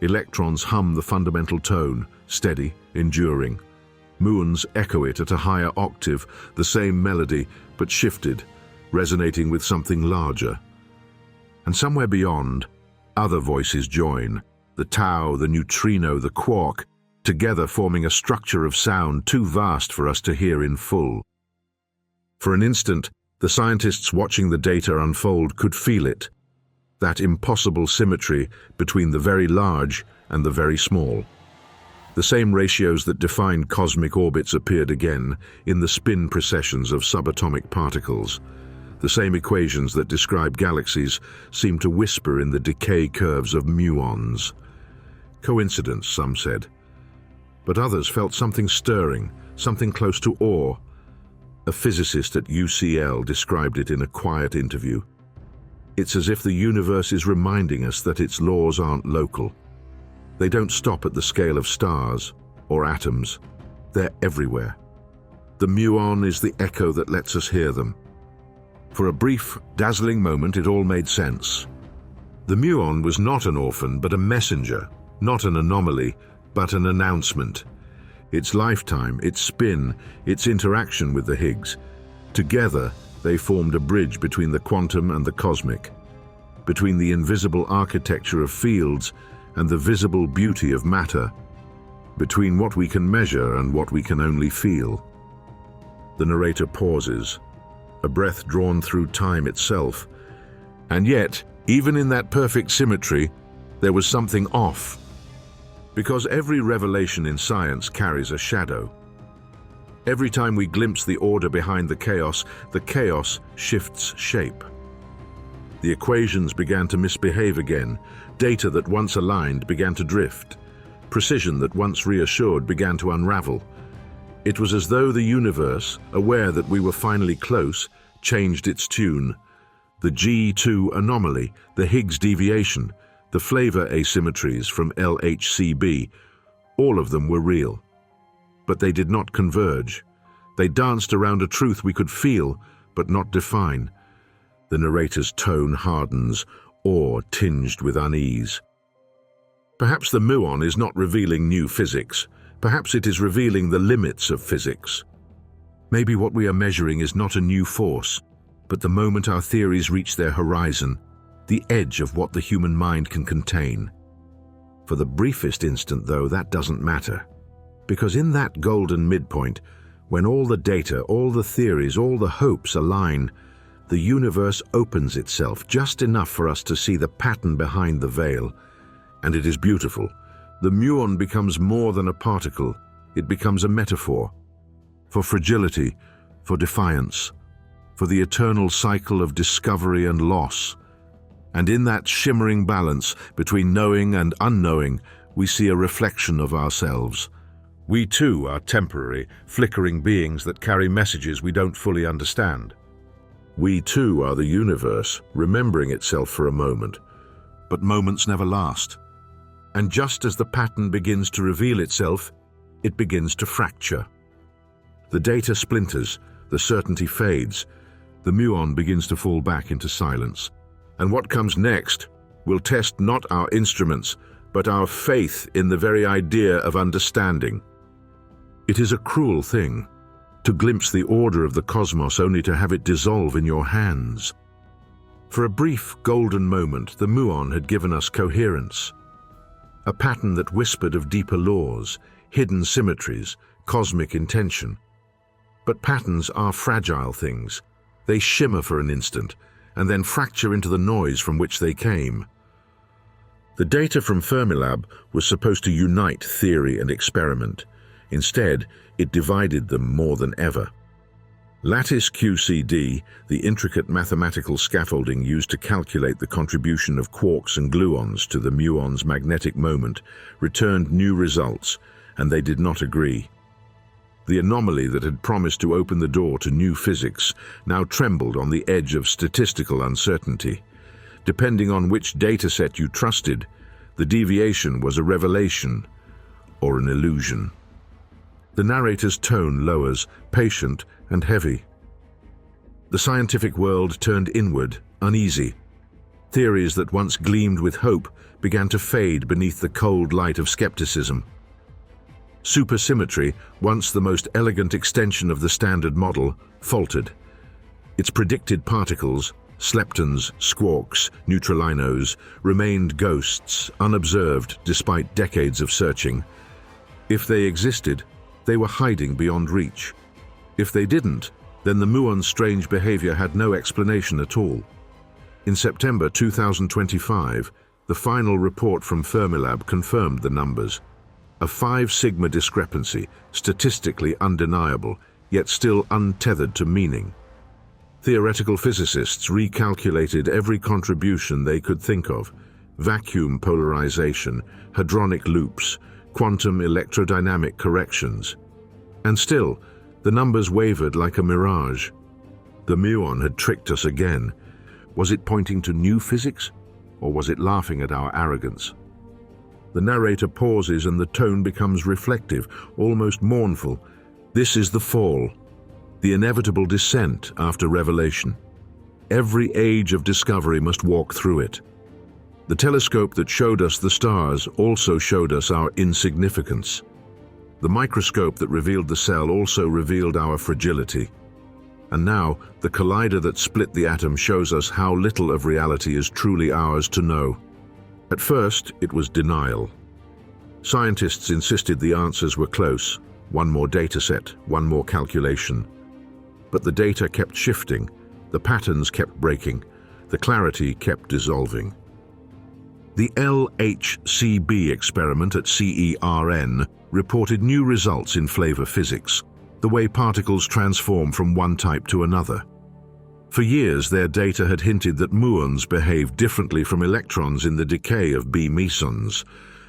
Electrons hum the fundamental tone, steady, enduring. Muons echo it at a higher octave, the same melody, but shifted, resonating with something larger. And somewhere beyond, other voices join, the tau, the neutrino, the quark, together forming a structure of sound too vast for us to hear in full. For an instant, the scientists watching the data unfold could feel it, that impossible symmetry between the very large and the very small. The same ratios that defined cosmic orbits appeared again in the spin precessions of subatomic particles. The same equations that describe galaxies seemed to whisper in the decay curves of muons. Coincidence, some said. But others felt something stirring, something close to awe. A physicist at UCL described it in a quiet interview. It's as if the universe is reminding us that its laws aren't local. They don't stop at the scale of stars or atoms. They're everywhere. The muon is the echo that lets us hear them. For a brief, dazzling moment, it all made sense. The muon was not an orphan, but a messenger, not an anomaly, but an announcement. Its lifetime, its spin, its interaction with the Higgs. Together, they formed a bridge between the quantum and the cosmic, between the invisible architecture of fields and the visible beauty of matter, between what we can measure and what we can only feel. The narrator pauses, a breath drawn through time itself. And yet, even in that perfect symmetry, there was something off. Because every revelation in science carries a shadow. Every time we glimpse the order behind the chaos shifts shape. The equations began to misbehave again. Data that once aligned began to drift. Precision that once reassured began to unravel. It was as though the universe, aware that we were finally close, changed its tune. The G2 anomaly, the Higgs deviation, the flavor asymmetries from LHCb, all of them were real. But they did not converge. They danced around a truth we could feel, but not define. The narrator's tone hardens, awe tinged with unease. Perhaps the muon is not revealing new physics. Perhaps it is revealing the limits of physics. Maybe what we are measuring is not a new force, but the moment our theories reach their horizon, the edge of what the human mind can contain. For the briefest instant, though, that doesn't matter. Because in that golden midpoint, when all the data, all the theories, all the hopes align, the universe opens itself just enough for us to see the pattern behind the veil. And it is beautiful. The muon becomes more than a particle. It becomes a metaphor. For fragility, for defiance, for the eternal cycle of discovery and loss. And in that shimmering balance between knowing and unknowing, we see a reflection of ourselves. We too are temporary, flickering beings that carry messages we don't fully understand. We too are the universe, remembering itself for a moment. But moments never last. And just as the pattern begins to reveal itself, it begins to fracture. The data splinters, the certainty fades, the muon begins to fall back into silence. And what comes next will test not our instruments, but our faith in the very idea of understanding. It is a cruel thing, to glimpse the order of the cosmos only to have it dissolve in your hands. For a brief golden moment, the muon had given us coherence. A pattern that whispered of deeper laws, hidden symmetries, cosmic intention. But patterns are fragile things. They shimmer for an instant, and then fracture into the noise from which they came. The data from Fermilab was supposed to unite theory and experiment. Instead, it divided them more than ever. Lattice QCD, the intricate mathematical scaffolding used to calculate the contribution of quarks and gluons to the muon's magnetic moment, returned new results, and they did not agree. The anomaly that had promised to open the door to new physics now trembled on the edge of statistical uncertainty. Depending on which dataset you trusted, the deviation was a revelation or an illusion. The narrator's tone lowers, patient and heavy. The scientific world turned inward, uneasy. Theories that once gleamed with hope began to fade beneath the cold light of skepticism. Supersymmetry, once the most elegant extension of the standard model, faltered. Its predicted particles, leptons, squarks, neutralinos, remained ghosts, unobserved despite decades of searching. If they existed, they were hiding beyond reach. If they didn't, then the muon's strange behavior had no explanation at all. In September 2025, the final report from Fermilab confirmed the numbers. A 5 sigma discrepancy, statistically undeniable, yet still untethered to meaning. Theoretical physicists recalculated every contribution they could think of: vacuum polarization, hadronic loops, quantum electrodynamic corrections. And still, the numbers wavered like a mirage. The muon had tricked us again. Was it pointing to new physics, or was it laughing at our arrogance? The narrator pauses and the tone becomes reflective, almost mournful. This is the fall, the inevitable descent after revelation. Every age of discovery must walk through it. The telescope that showed us the stars also showed us our insignificance. The microscope that revealed the cell also revealed our fragility. And now, the collider that split the atom shows us how little of reality is truly ours to know. At first, it was denial. Scientists insisted the answers were close. One more dataset, one more calculation. But the data kept shifting, the patterns kept breaking, the clarity kept dissolving. The LHCb experiment at CERN reported new results in flavor physics, the way particles transform from one type to another. For years, their data had hinted that muons behaved differently from electrons in the decay of B mesons,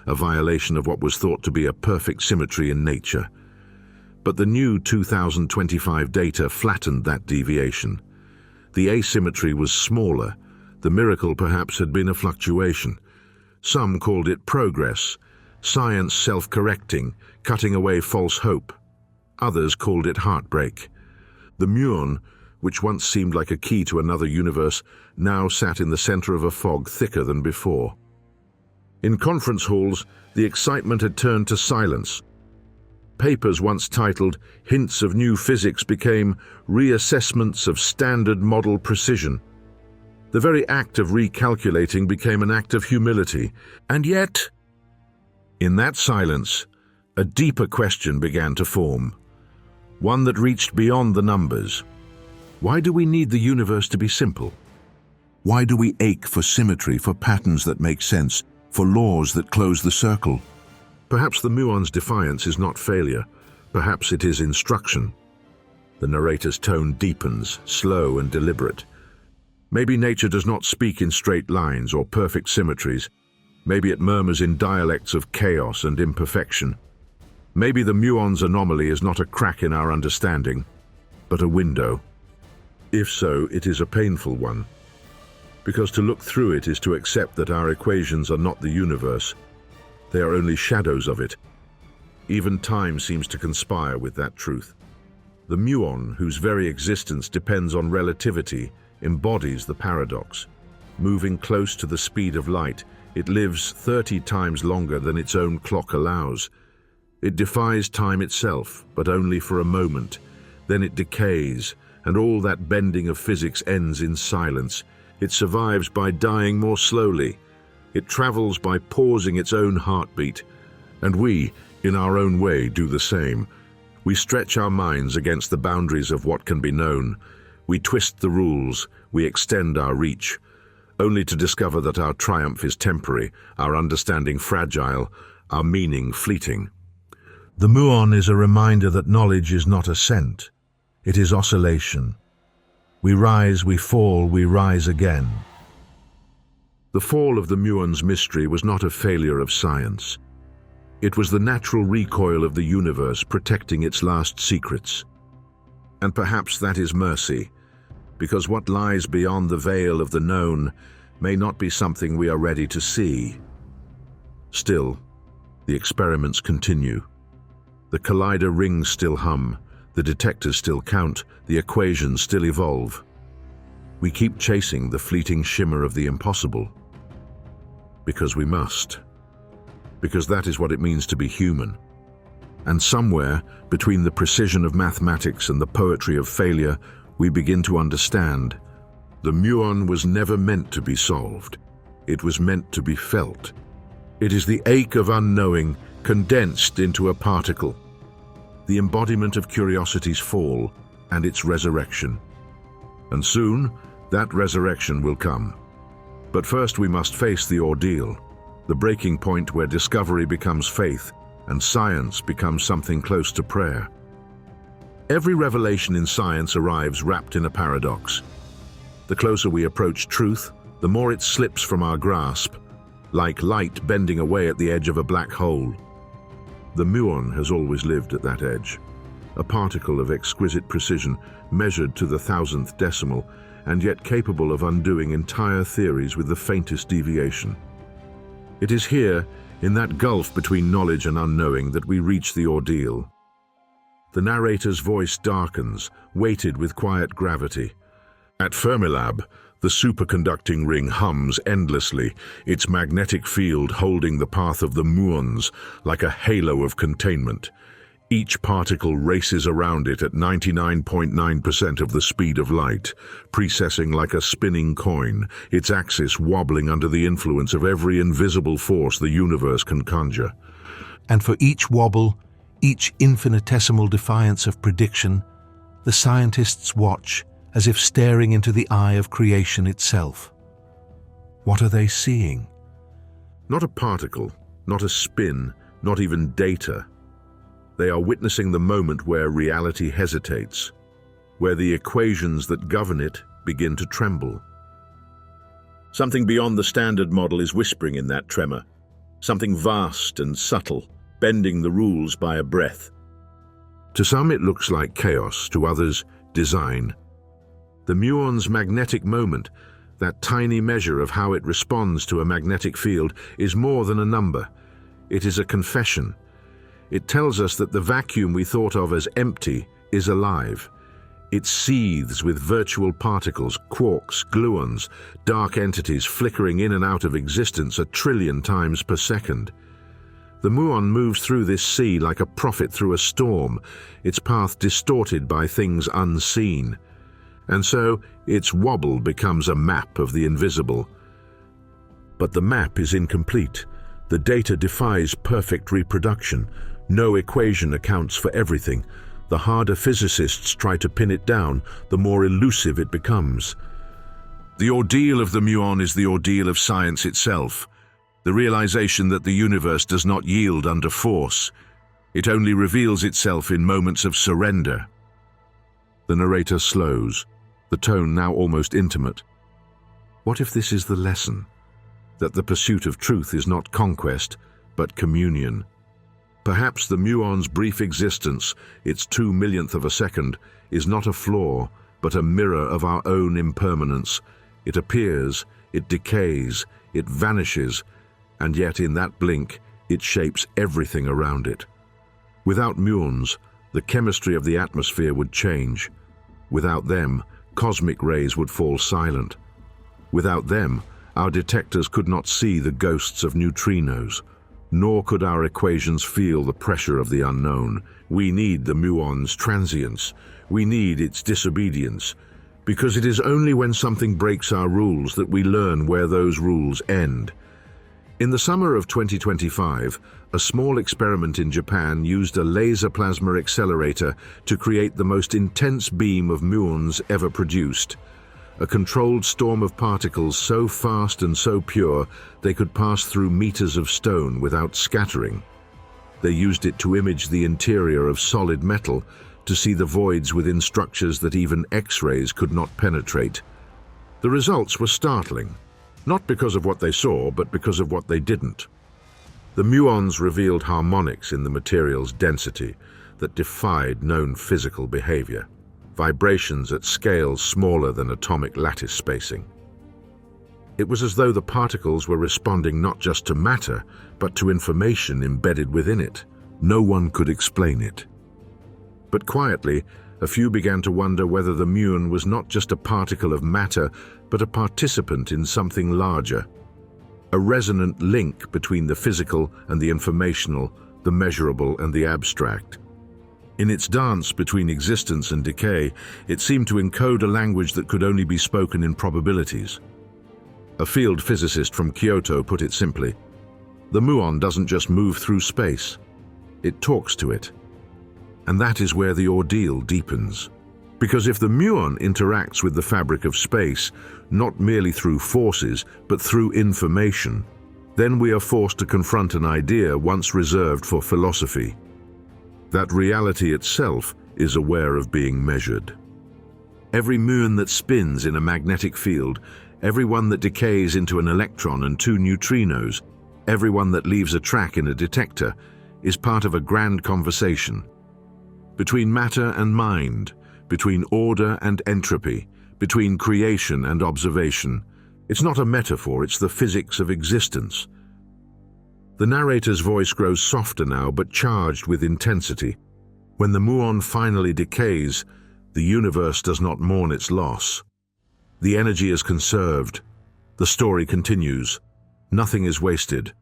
a violation of what was thought to be a perfect symmetry in nature. But the new 2025 data flattened that deviation. The asymmetry was smaller. The miracle perhaps had been a fluctuation. Some called it progress, science self-correcting, cutting away false hope. Others called it heartbreak. The muon, which once seemed like a key to another universe, now sat in the center of a fog thicker than before. In conference halls, the excitement had turned to silence. Papers once titled "Hints of New Physics" became "Reassessments of Standard Model Precision." The very act of recalculating became an act of humility. And yet, in that silence, a deeper question began to form, one that reached beyond the numbers. Why do we need the universe to be simple? Why do we ache for symmetry, for patterns that make sense, for laws that close the circle? Perhaps the muon's defiance is not failure. Perhaps it is instruction. The narrator's tone deepens, slow and deliberate. Maybe nature does not speak in straight lines or perfect symmetries. Maybe it murmurs in dialects of chaos and imperfection. Maybe the muon's anomaly is not a crack in our understanding, but a window. If so, it is a painful one, because to look through it is to accept that our equations are not the universe. They are only shadows of it. Even time seems to conspire with that truth. The muon, whose very existence depends on relativity, embodies the paradox. Moving close to the speed of light, it lives 30 times longer than its own clock allows. It defies time itself, but only for a moment. Then it decays, and all that bending of physics ends in silence. It survives by dying more slowly. It travels by pausing its own heartbeat. And we, in our own way, do the same. We stretch our minds against the boundaries of what can be known. We twist the rules, we extend our reach, only to discover that our triumph is temporary, our understanding fragile, our meaning fleeting. The muon is a reminder that knowledge is not ascent. It is oscillation. We rise, we fall, we rise again. The fall of the muon's mystery was not a failure of science. It was the natural recoil of the universe protecting its last secrets. And perhaps that is mercy, because what lies beyond the veil of the known may not be something we are ready to see. Still, the experiments continue. The collider rings still hum, the detectors still count, the equations still evolve. We keep chasing the fleeting shimmer of the impossible. Because we must. Because that is what it means to be human. And somewhere, between the precision of mathematics and the poetry of failure, we begin to understand. The muon was never meant to be solved. It was meant to be felt. It is the ache of unknowing condensed into a particle. The embodiment of curiosity's fall and its resurrection. And soon, that resurrection will come. But first we must face the ordeal, the breaking point where discovery becomes faith and science becomes something close to prayer. Every revelation in science arrives wrapped in a paradox. The closer we approach truth, the more it slips from our grasp, like light bending away at the edge of a black hole. The muon has always lived at that edge, a particle of exquisite precision, measured to the thousandth decimal, and yet capable of undoing entire theories with the faintest deviation. It is here, in that gulf between knowledge and unknowing, that we reach the ordeal. The narrator's voice darkens, weighted with quiet gravity. At Fermilab, the superconducting ring hums endlessly, its magnetic field holding the path of the muons like a halo of containment. Each particle races around it at 99.9% of the speed of light, precessing like a spinning coin, its axis wobbling under the influence of every invisible force the universe can conjure. And for each wobble, each infinitesimal defiance of prediction, the scientists watch, as if staring into the eye of creation itself. What are they seeing? Not a particle, not a spin, not even data. They are witnessing the moment where reality hesitates, where the equations that govern it begin to tremble. Something beyond the standard model is whispering in that tremor, something vast and subtle, bending the rules by a breath. To some it looks like chaos, to others, design. The muon's magnetic moment, that tiny measure of how it responds to a magnetic field, is more than a number. It is a confession. It tells us that the vacuum we thought of as empty is alive. It seethes with virtual particles, quarks, gluons, dark entities flickering in and out of existence 1 trillion times per second. The muon moves through this sea like a prophet through a storm, its path distorted by things unseen. And so, its wobble becomes a map of the invisible. But the map is incomplete. The data defies perfect reproduction. No equation accounts for everything. The harder physicists try to pin it down, the more elusive it becomes. The ordeal of the muon is the ordeal of science itself. The realization that the universe does not yield under force. It only reveals itself in moments of surrender. The narrator slows, the tone now almost intimate. What if this is the lesson? That the pursuit of truth is not conquest, but communion. Perhaps the muon's brief existence, its 2/millionth of a second, is not a flaw, but a mirror of our own impermanence. It appears, it decays, it vanishes, and yet in that blink, it shapes everything around it. Without muons, the chemistry of the atmosphere would change. Without them, cosmic rays would fall silent. Without them, our detectors could not see the ghosts of neutrinos, nor could our equations feel the pressure of the unknown. We need the muon's transience. We need its disobedience, because it is only when something breaks our rules that we learn where those rules end. In the summer of 2025, a small experiment in Japan used a laser plasma accelerator to create the most intense beam of muons ever produced. A controlled storm of particles so fast and so pure they could pass through meters of stone without scattering. They used it to image the interior of solid metal, to see the voids within structures that even X-rays could not penetrate. The results were startling, not because of what they saw, but because of what they didn't. The muons revealed harmonics in the material's density that defied known physical behavior, vibrations at scales smaller than atomic lattice spacing. It was as though the particles were responding not just to matter, but to information embedded within it. No one could explain it. But quietly, a few began to wonder whether the muon was not just a particle of matter, but a participant in something larger. A resonant link between the physical and the informational, the measurable and the abstract. In its dance between existence and decay, it seemed to encode a language that could only be spoken in probabilities. A field physicist from Kyoto put it simply, the muon doesn't just move through space, it talks to it. And that is where the ordeal deepens. Because if the muon interacts with the fabric of space, not merely through forces, but through information, then we are forced to confront an idea once reserved for philosophy. That reality itself is aware of being measured. Every muon that spins in a magnetic field, every one that decays into an electron and two neutrinos, every one that leaves a track in a detector, is part of a grand conversation. Between matter and mind, between order and entropy, between creation and observation. It's not a metaphor, it's the physics of existence. The narrator's voice grows softer now, but charged with intensity. When the muon finally decays, the universe does not mourn its loss. The energy is conserved. The story continues. Nothing is wasted,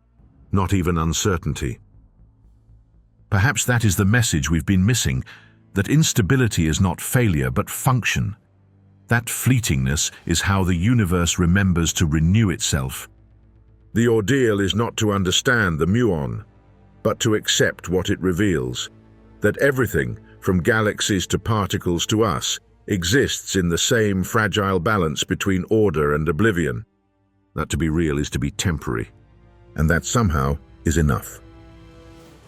not even uncertainty. Perhaps that is the message we've been missing, that instability is not failure but function. That fleetingness is how the universe remembers to renew itself. The ordeal is not to understand the muon, but to accept what it reveals, that everything, from galaxies to particles to us, exists in the same fragile balance between order and oblivion. That to be real is to be temporary, and that somehow is enough.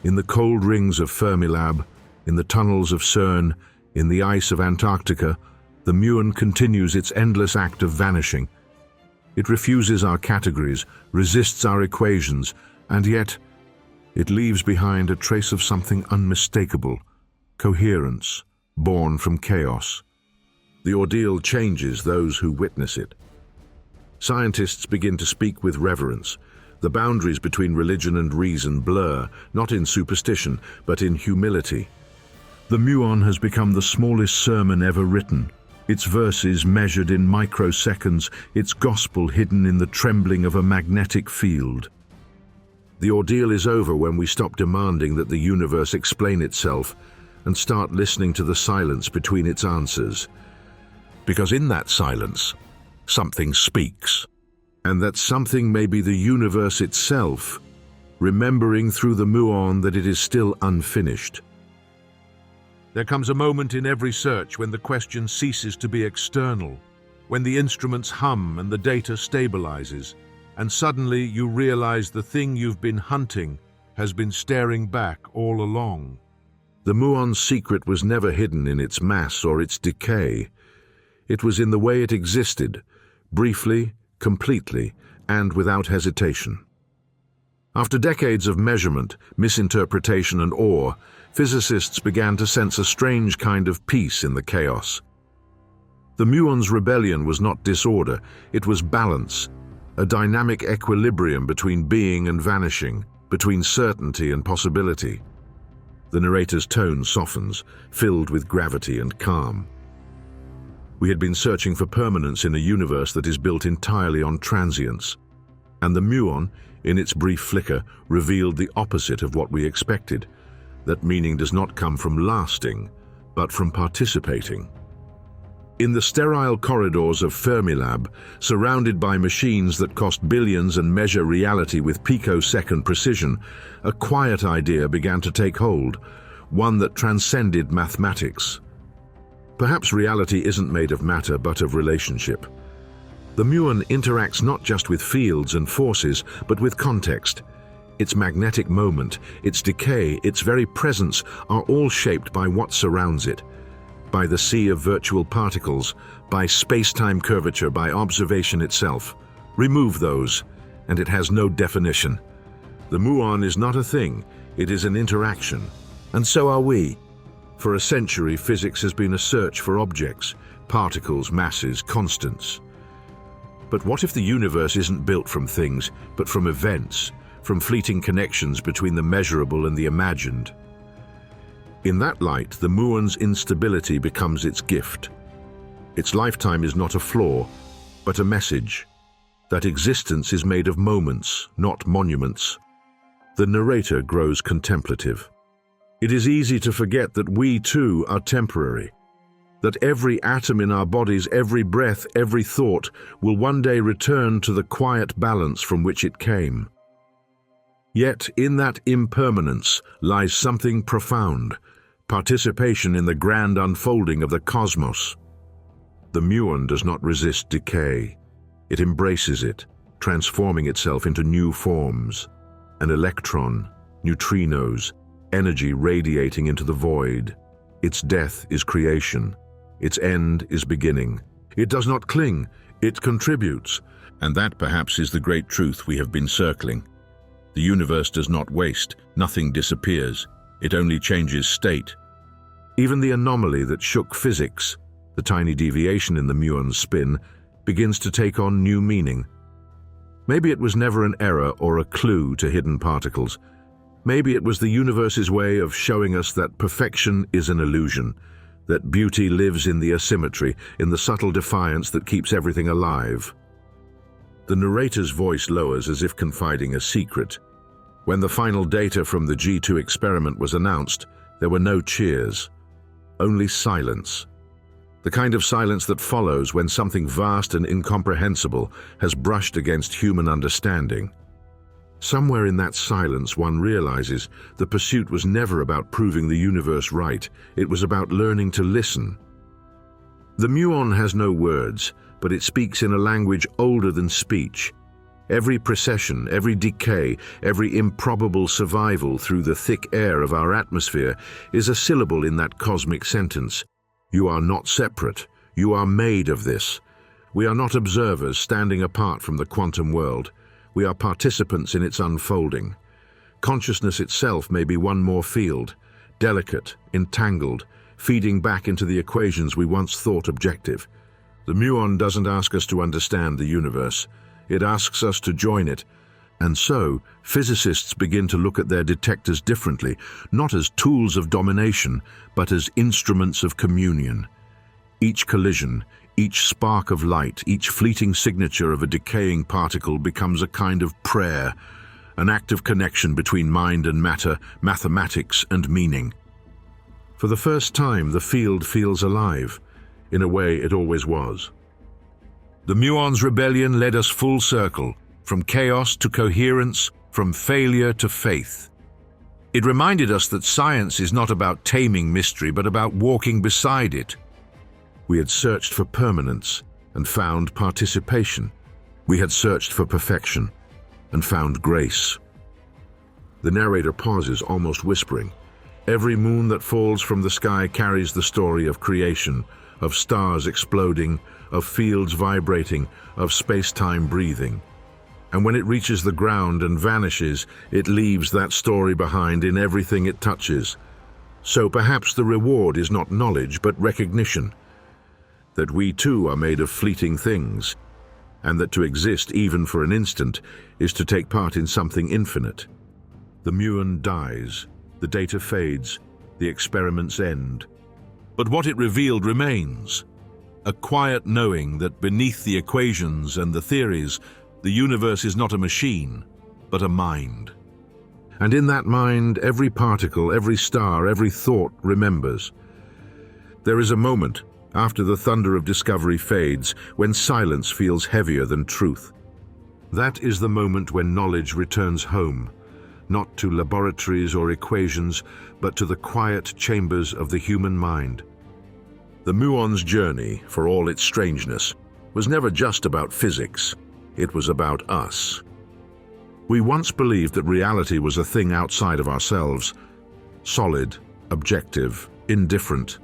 In the cold rings of Fermilab, in the tunnels of CERN, in the ice of Antarctica, the muon continues its endless act of vanishing. It refuses our categories, resists our equations, and yet it leaves behind a trace of something unmistakable, coherence, born from chaos. The ordeal changes those who witness it. Scientists begin to speak with reverence. The boundaries between religion and reason blur, not in superstition, but in humility. The muon has become the smallest sermon ever written, its verses measured in microseconds, its gospel hidden in the trembling of a magnetic field. The ordeal is over when we stop demanding that the universe explain itself and start listening to the silence between its answers. Because in that silence, something speaks. And that something may be the universe itself, remembering through the muon that it is still unfinished. There comes a moment in every search when the question ceases to be external, when the instruments hum and the data stabilizes, and suddenly you realize the thing you've been hunting has been staring back all along. The muon's secret was never hidden in its mass or its decay. It was in the way it existed, briefly, completely, and without hesitation. After decades of measurement, misinterpretation, and awe, physicists began to sense a strange kind of peace in the chaos. The muon's rebellion was not disorder, it was balance, a dynamic equilibrium between being and vanishing, between certainty and possibility. The narrator's tone softens, filled with gravity and calm. We had been searching for permanence in a universe that is built entirely on transience, and the muon, in its brief flicker, revealed the opposite of what we expected, that meaning does not come from lasting, but from participating. In the sterile corridors of Fermilab, surrounded by machines that cost billions and measure reality with picosecond precision, a quiet idea began to take hold, one that transcended mathematics. Perhaps reality isn't made of matter but of relationship. The muon interacts not just with fields and forces, but with context. Its magnetic moment, its decay, its very presence are all shaped by what surrounds it, by the sea of virtual particles, by space-time curvature, by observation itself. Remove those, and it has no definition. The muon is not a thing, it is an interaction. And so are we. For a century, physics has been a search for objects, particles, masses, constants. But what if the universe isn't built from things, but from events, from fleeting connections between the measurable and the imagined? In that light, the muon's instability becomes its gift. Its lifetime is not a flaw, but a message. That existence is made of moments, not monuments. The narrator grows contemplative. It is easy to forget that we too are temporary, that every atom in our bodies, every breath, every thought will one day return to the quiet balance from which it came. Yet in that impermanence lies something profound, participation in the grand unfolding of the cosmos. The muon does not resist decay. It embraces it, transforming itself into new forms. An electron, neutrinos, energy radiating into the void. Its death is creation. Its end is beginning. It does not cling, it contributes. And that perhaps is the great truth we have been circling. The universe does not waste, nothing disappears. It only changes state. Even the anomaly that shook physics, the tiny deviation in the muon's spin, begins to take on new meaning. Maybe it was never an error or a clue to hidden particles. Maybe it was the universe's way of showing us that perfection is an illusion, that beauty lives in the asymmetry, in the subtle defiance that keeps everything alive. The narrator's voice lowers as if confiding a secret. When the final data from the G2 experiment was announced, there were no cheers, only silence. The kind of silence that follows when something vast and incomprehensible has brushed against human understanding. Somewhere in that silence one realizes the pursuit was never about proving the universe right, it was about learning to listen. The muon has no words, but it speaks in a language older than speech. Every precession, every decay, every improbable survival through the thick air of our atmosphere is a syllable in that cosmic sentence. You are not separate. You are made of this. We are not observers standing apart from the quantum world. We are participants in its unfolding. Consciousness itself may be one more field, delicate, entangled, feeding back into the equations we once thought objective. The muon doesn't ask us to understand the universe. It asks us to join it. And so, physicists begin to look at their detectors differently, not as tools of domination, but as instruments of communion. Each collision, each spark of light, each fleeting signature of a decaying particle becomes a kind of prayer, an act of connection between mind and matter, mathematics and meaning. For the first time, the field feels alive, in a way it always was. The muon's rebellion led us full circle, from chaos to coherence, from failure to faith. It reminded us that science is not about taming mystery, but about walking beside it. We had searched for permanence and found participation. We had searched for perfection and found grace. The narrator pauses, almost whispering. Every moon that falls from the sky carries the story of creation, of stars exploding, of fields vibrating, of space-time breathing. And when it reaches the ground and vanishes, it leaves that story behind in everything it touches. So perhaps the reward is not knowledge, but recognition. That we too are made of fleeting things, and that to exist even for an instant is to take part in something infinite. The muon dies, the data fades, the experiments end. But what it revealed remains. A quiet knowing that beneath the equations and the theories, the universe is not a machine, but a mind. And in that mind, every particle, every star, every thought remembers. There is a moment, after the thunder of discovery fades, when silence feels heavier than truth. That is the moment when knowledge returns home, not to laboratories or equations, but to the quiet chambers of the human mind. The muon's journey, for all its strangeness, was never just about physics. It was about us. We once believed that reality was a thing outside of ourselves, solid, objective, indifferent.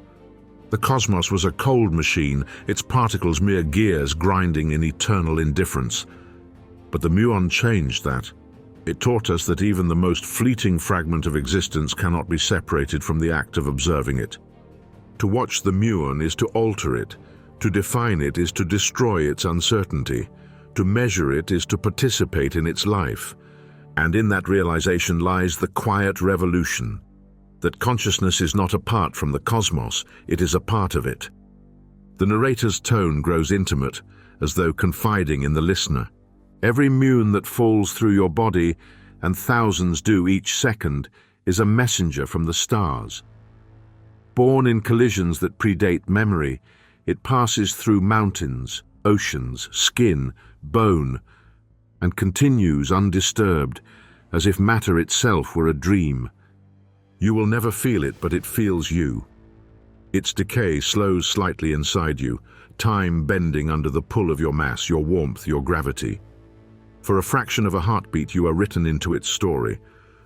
The cosmos was a cold machine, its particles mere gears grinding in eternal indifference. But the muon changed that. It taught us that even the most fleeting fragment of existence cannot be separated from the act of observing it. To watch the muon is to alter it. To define it is to destroy its uncertainty. To measure it is to participate in its life. And in that realization lies the quiet revolution, that consciousness is not apart from the cosmos, it is a part of it. The narrator's tone grows intimate, as though confiding in the listener. Every muon that falls through your body, and thousands do each second, is a messenger from the stars. Born in collisions that predate memory, it passes through mountains, oceans, skin, bone, and continues undisturbed, as if matter itself were a dream. You will never feel it, but it feels you. Its decay slows slightly inside you, time bending under the pull of your mass, your warmth, your gravity. For a fraction of a heartbeat, you are written into its story,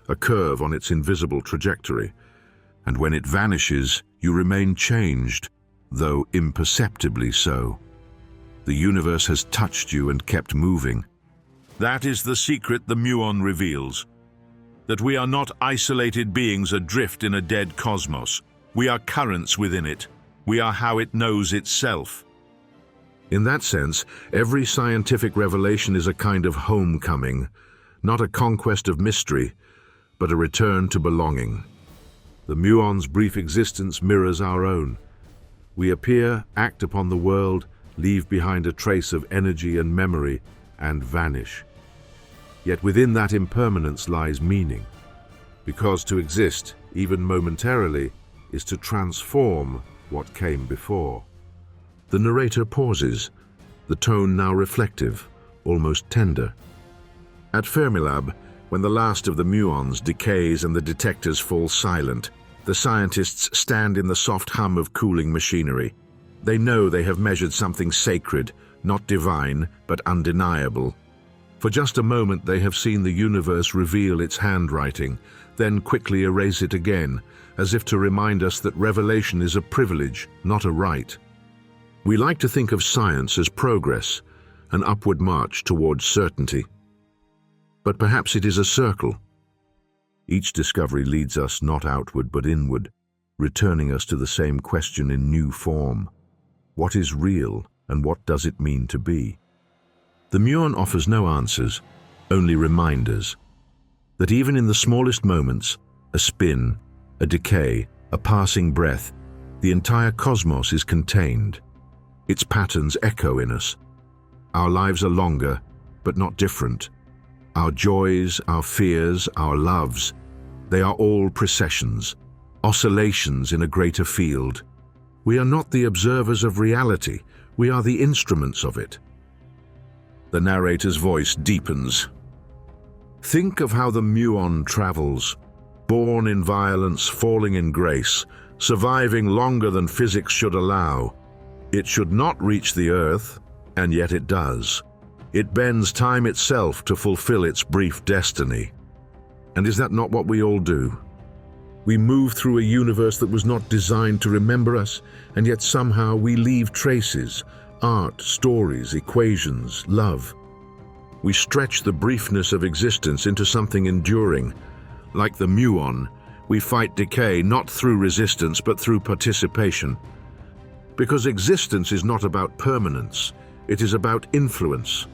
a curve on its invisible trajectory. And when it vanishes, you remain changed, though imperceptibly so. The universe has touched you and kept moving. That is the secret the muon reveals. That we are not isolated beings adrift in a dead cosmos. We are currents within it. We are how it knows itself. In that sense, every scientific revelation is a kind of homecoming, not a conquest of mystery, but a return to belonging. The muon's brief existence mirrors our own. We appear, act upon the world, leave behind a trace of energy and memory, and vanish. Yet within that impermanence lies meaning, because to exist, even momentarily, is to transform what came before. The narrator pauses, the tone now reflective, almost tender. At Fermilab, when the last of the muons decays and the detectors fall silent, the scientists stand in the soft hum of cooling machinery. They know they have measured something sacred, not divine, but undeniable. For just a moment they have seen the universe reveal its handwriting, then quickly erase it again, as if to remind us that revelation is a privilege, not a right. We like to think of science as progress, an upward march towards certainty. But perhaps it is a circle. Each discovery leads us not outward but inward, returning us to the same question in new form. What is real, and what does it mean to be? The muon offers no answers, only reminders. That even in the smallest moments, a spin, a decay, a passing breath, the entire cosmos is contained. Its patterns echo in us. Our lives are longer, but not different. Our joys, our fears, our loves, they are all precessions, oscillations in a greater field. We are not the observers of reality, we are the instruments of it. The narrator's voice deepens. Think of how the muon travels, born in violence, falling in grace, surviving longer than physics should allow. It should not reach the earth, and yet it does. It bends time itself to fulfill its brief destiny. And is that not what we all do? We move through a universe that was not designed to remember us, and yet somehow we leave traces, art, stories, equations, love. We stretch the briefness of existence into something enduring. Like the muon, we fight decay not through resistance but through participation. Because existence is not about permanence, it is about influence.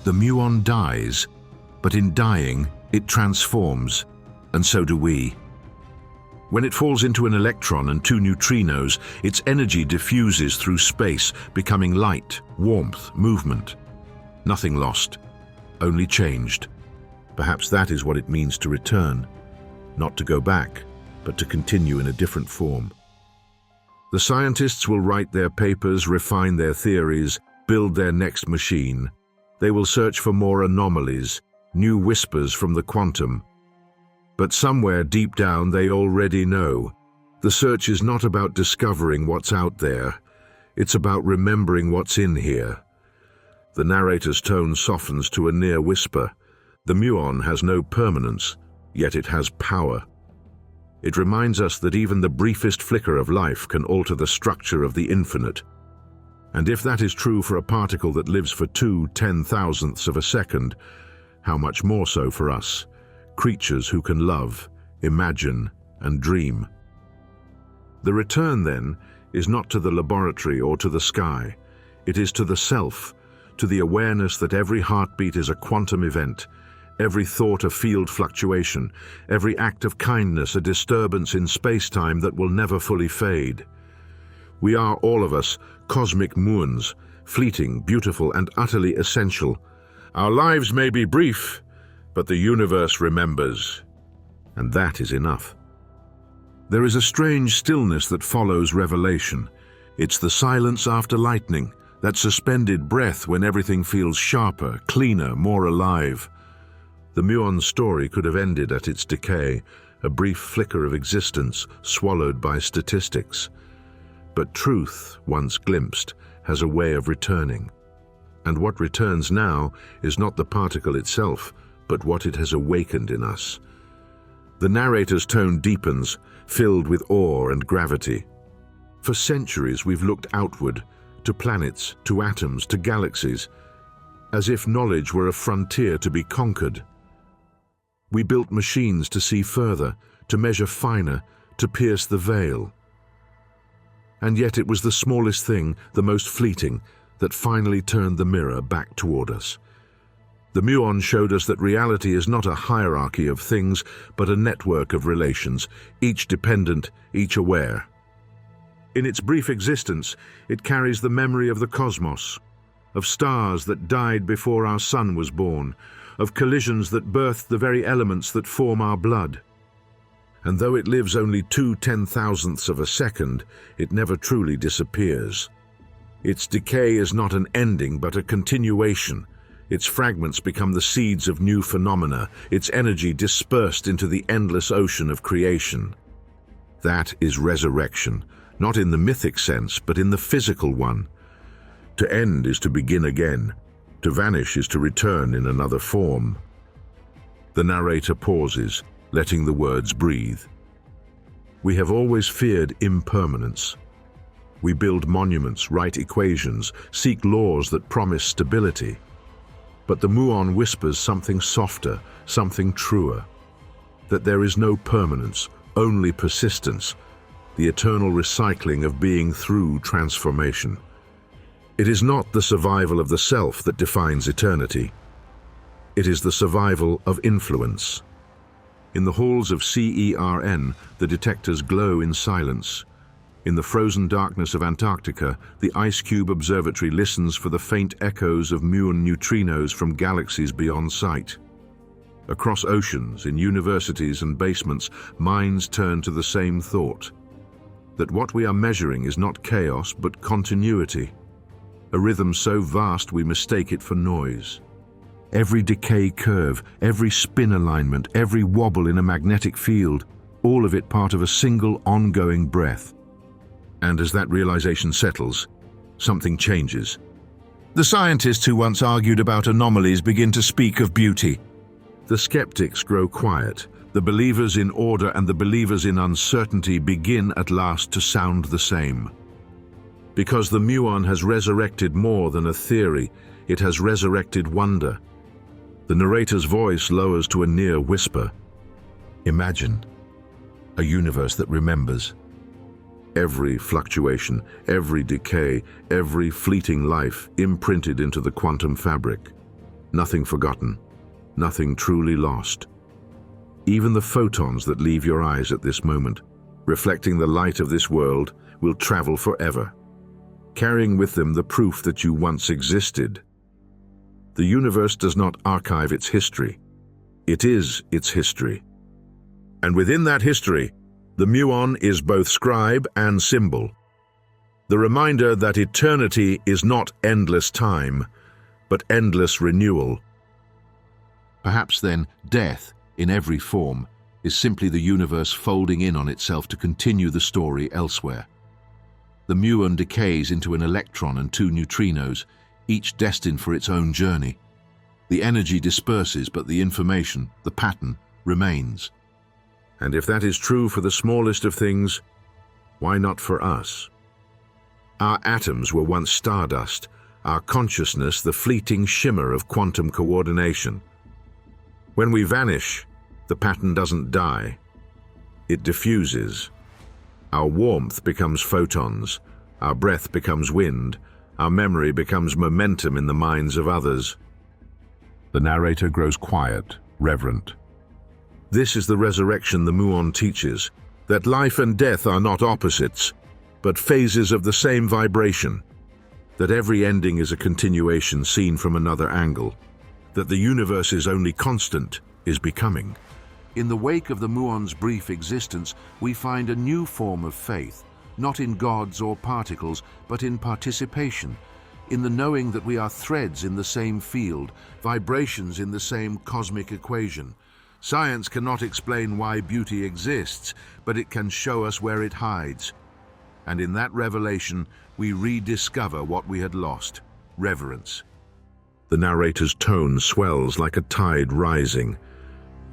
The muon dies, but in dying, it transforms, and so do we. When it falls into an electron and two neutrinos, its energy diffuses through space, becoming light, warmth, movement. Nothing lost, only changed. Perhaps that is what it means to return, not to go back, but to continue in a different form. The scientists will write their papers, refine their theories, build their next machine. They will search for more anomalies, new whispers from the quantum. But somewhere deep down they already know. The search is not about discovering what's out there. It's about remembering what's in here. The narrator's tone softens to a near whisper. The muon has no permanence, yet it has power. It reminds us that even the briefest flicker of life can alter the structure of the infinite. And if that is true for a particle that lives for 2/10,000ths of a second, How much more so for us, creatures who can love, imagine, and dream. The return, then, is not to the laboratory or to the sky. It is to the self, to the awareness that every heartbeat is a quantum event, every thought a field fluctuation, every act of kindness a disturbance in space-time that will never fully fade. We are, all of us, cosmic muons, fleeting, beautiful, and utterly essential. Our lives may be brief, but the universe remembers, and that is enough. There is a strange stillness that follows revelation. It's the silence after lightning, that suspended breath when everything feels sharper, cleaner, more alive. The muon story could have ended at its decay, a brief flicker of existence swallowed by statistics. But truth, once glimpsed, has a way of returning. And what returns now is not the particle itself, but what it has awakened in us. The narrator's tone deepens, filled with awe and gravity. For centuries we've looked outward, to planets, to atoms, to galaxies, as if knowledge were a frontier to be conquered. We built machines to see further, to measure finer, to pierce the veil. And yet it was the smallest thing, the most fleeting, that finally turned the mirror back toward us. The muon showed us that reality is not a hierarchy of things, but a network of relations, each dependent, each aware. In its brief existence, it carries the memory of the cosmos, of stars that died before our sun was born, of collisions that birthed the very elements that form our blood. And though it lives only 2/10,000ths of a second, it never truly disappears. Its decay is not an ending, but a continuation. Its fragments become the seeds of new phenomena, its energy dispersed into the endless ocean of creation. That is resurrection, not in the mythic sense, but in the physical one. To end is to begin again. To vanish is to return in another form. The narrator pauses, letting the words breathe. We have always feared impermanence. We build monuments, write equations, seek laws that promise stability. But the muon whispers something softer, something truer. That there is no permanence, only persistence, the eternal recycling of being through transformation. It is not the survival of the self that defines eternity. It is the survival of influence. In the halls of CERN, the detectors glow in silence. In the frozen darkness of Antarctica, the Ice Cube Observatory listens for the faint echoes of muon neutrinos from galaxies beyond sight. Across oceans, in universities and basements, minds turn to the same thought. That what we are measuring is not chaos, but continuity. A rhythm so vast we mistake it for noise. Every decay curve, every spin alignment, every wobble in a magnetic field, all of it part of a single ongoing breath. And as that realization settles, something changes. The scientists who once argued about anomalies begin to speak of beauty. The skeptics grow quiet. The believers in order and the believers in uncertainty begin at last to sound the same. Because the muon has resurrected more than a theory, it has resurrected wonder. The narrator's voice lowers to a near whisper. Imagine a universe that remembers. Every fluctuation, every decay, every fleeting life imprinted into the quantum fabric. Nothing forgotten, nothing truly lost. Even the photons that leave your eyes at this moment, reflecting the light of this world, will travel forever, carrying with them the proof that you once existed. The universe does not archive its history. It is its history. And within that history, the muon is both scribe and symbol. The reminder that eternity is not endless time, but endless renewal. Perhaps then, death, in every form, is simply the universe folding in on itself to continue the story elsewhere. The muon decays into an electron and two neutrinos, each destined for its own journey. The energy disperses, but the information, the pattern, remains. And if that is true for the smallest of things, why not for us? Our atoms were once stardust, our consciousness the fleeting shimmer of quantum coordination. When we vanish, the pattern doesn't die. It diffuses. Our warmth becomes photons, our breath becomes wind, our memory becomes momentum in the minds of others. The narrator grows quiet, reverent. This is the resurrection the muon teaches, that life and death are not opposites, but phases of the same vibration, that every ending is a continuation seen from another angle, that the universe's only constant is becoming. In the wake of the muon's brief existence, we find a new form of faith, not in gods or particles, but in participation, in the knowing that we are threads in the same field, vibrations in the same cosmic equation. Science cannot explain why beauty exists, but it can show us where it hides. And in that revelation, we rediscover what we had lost: reverence. The narrator's tone swells like a tide rising.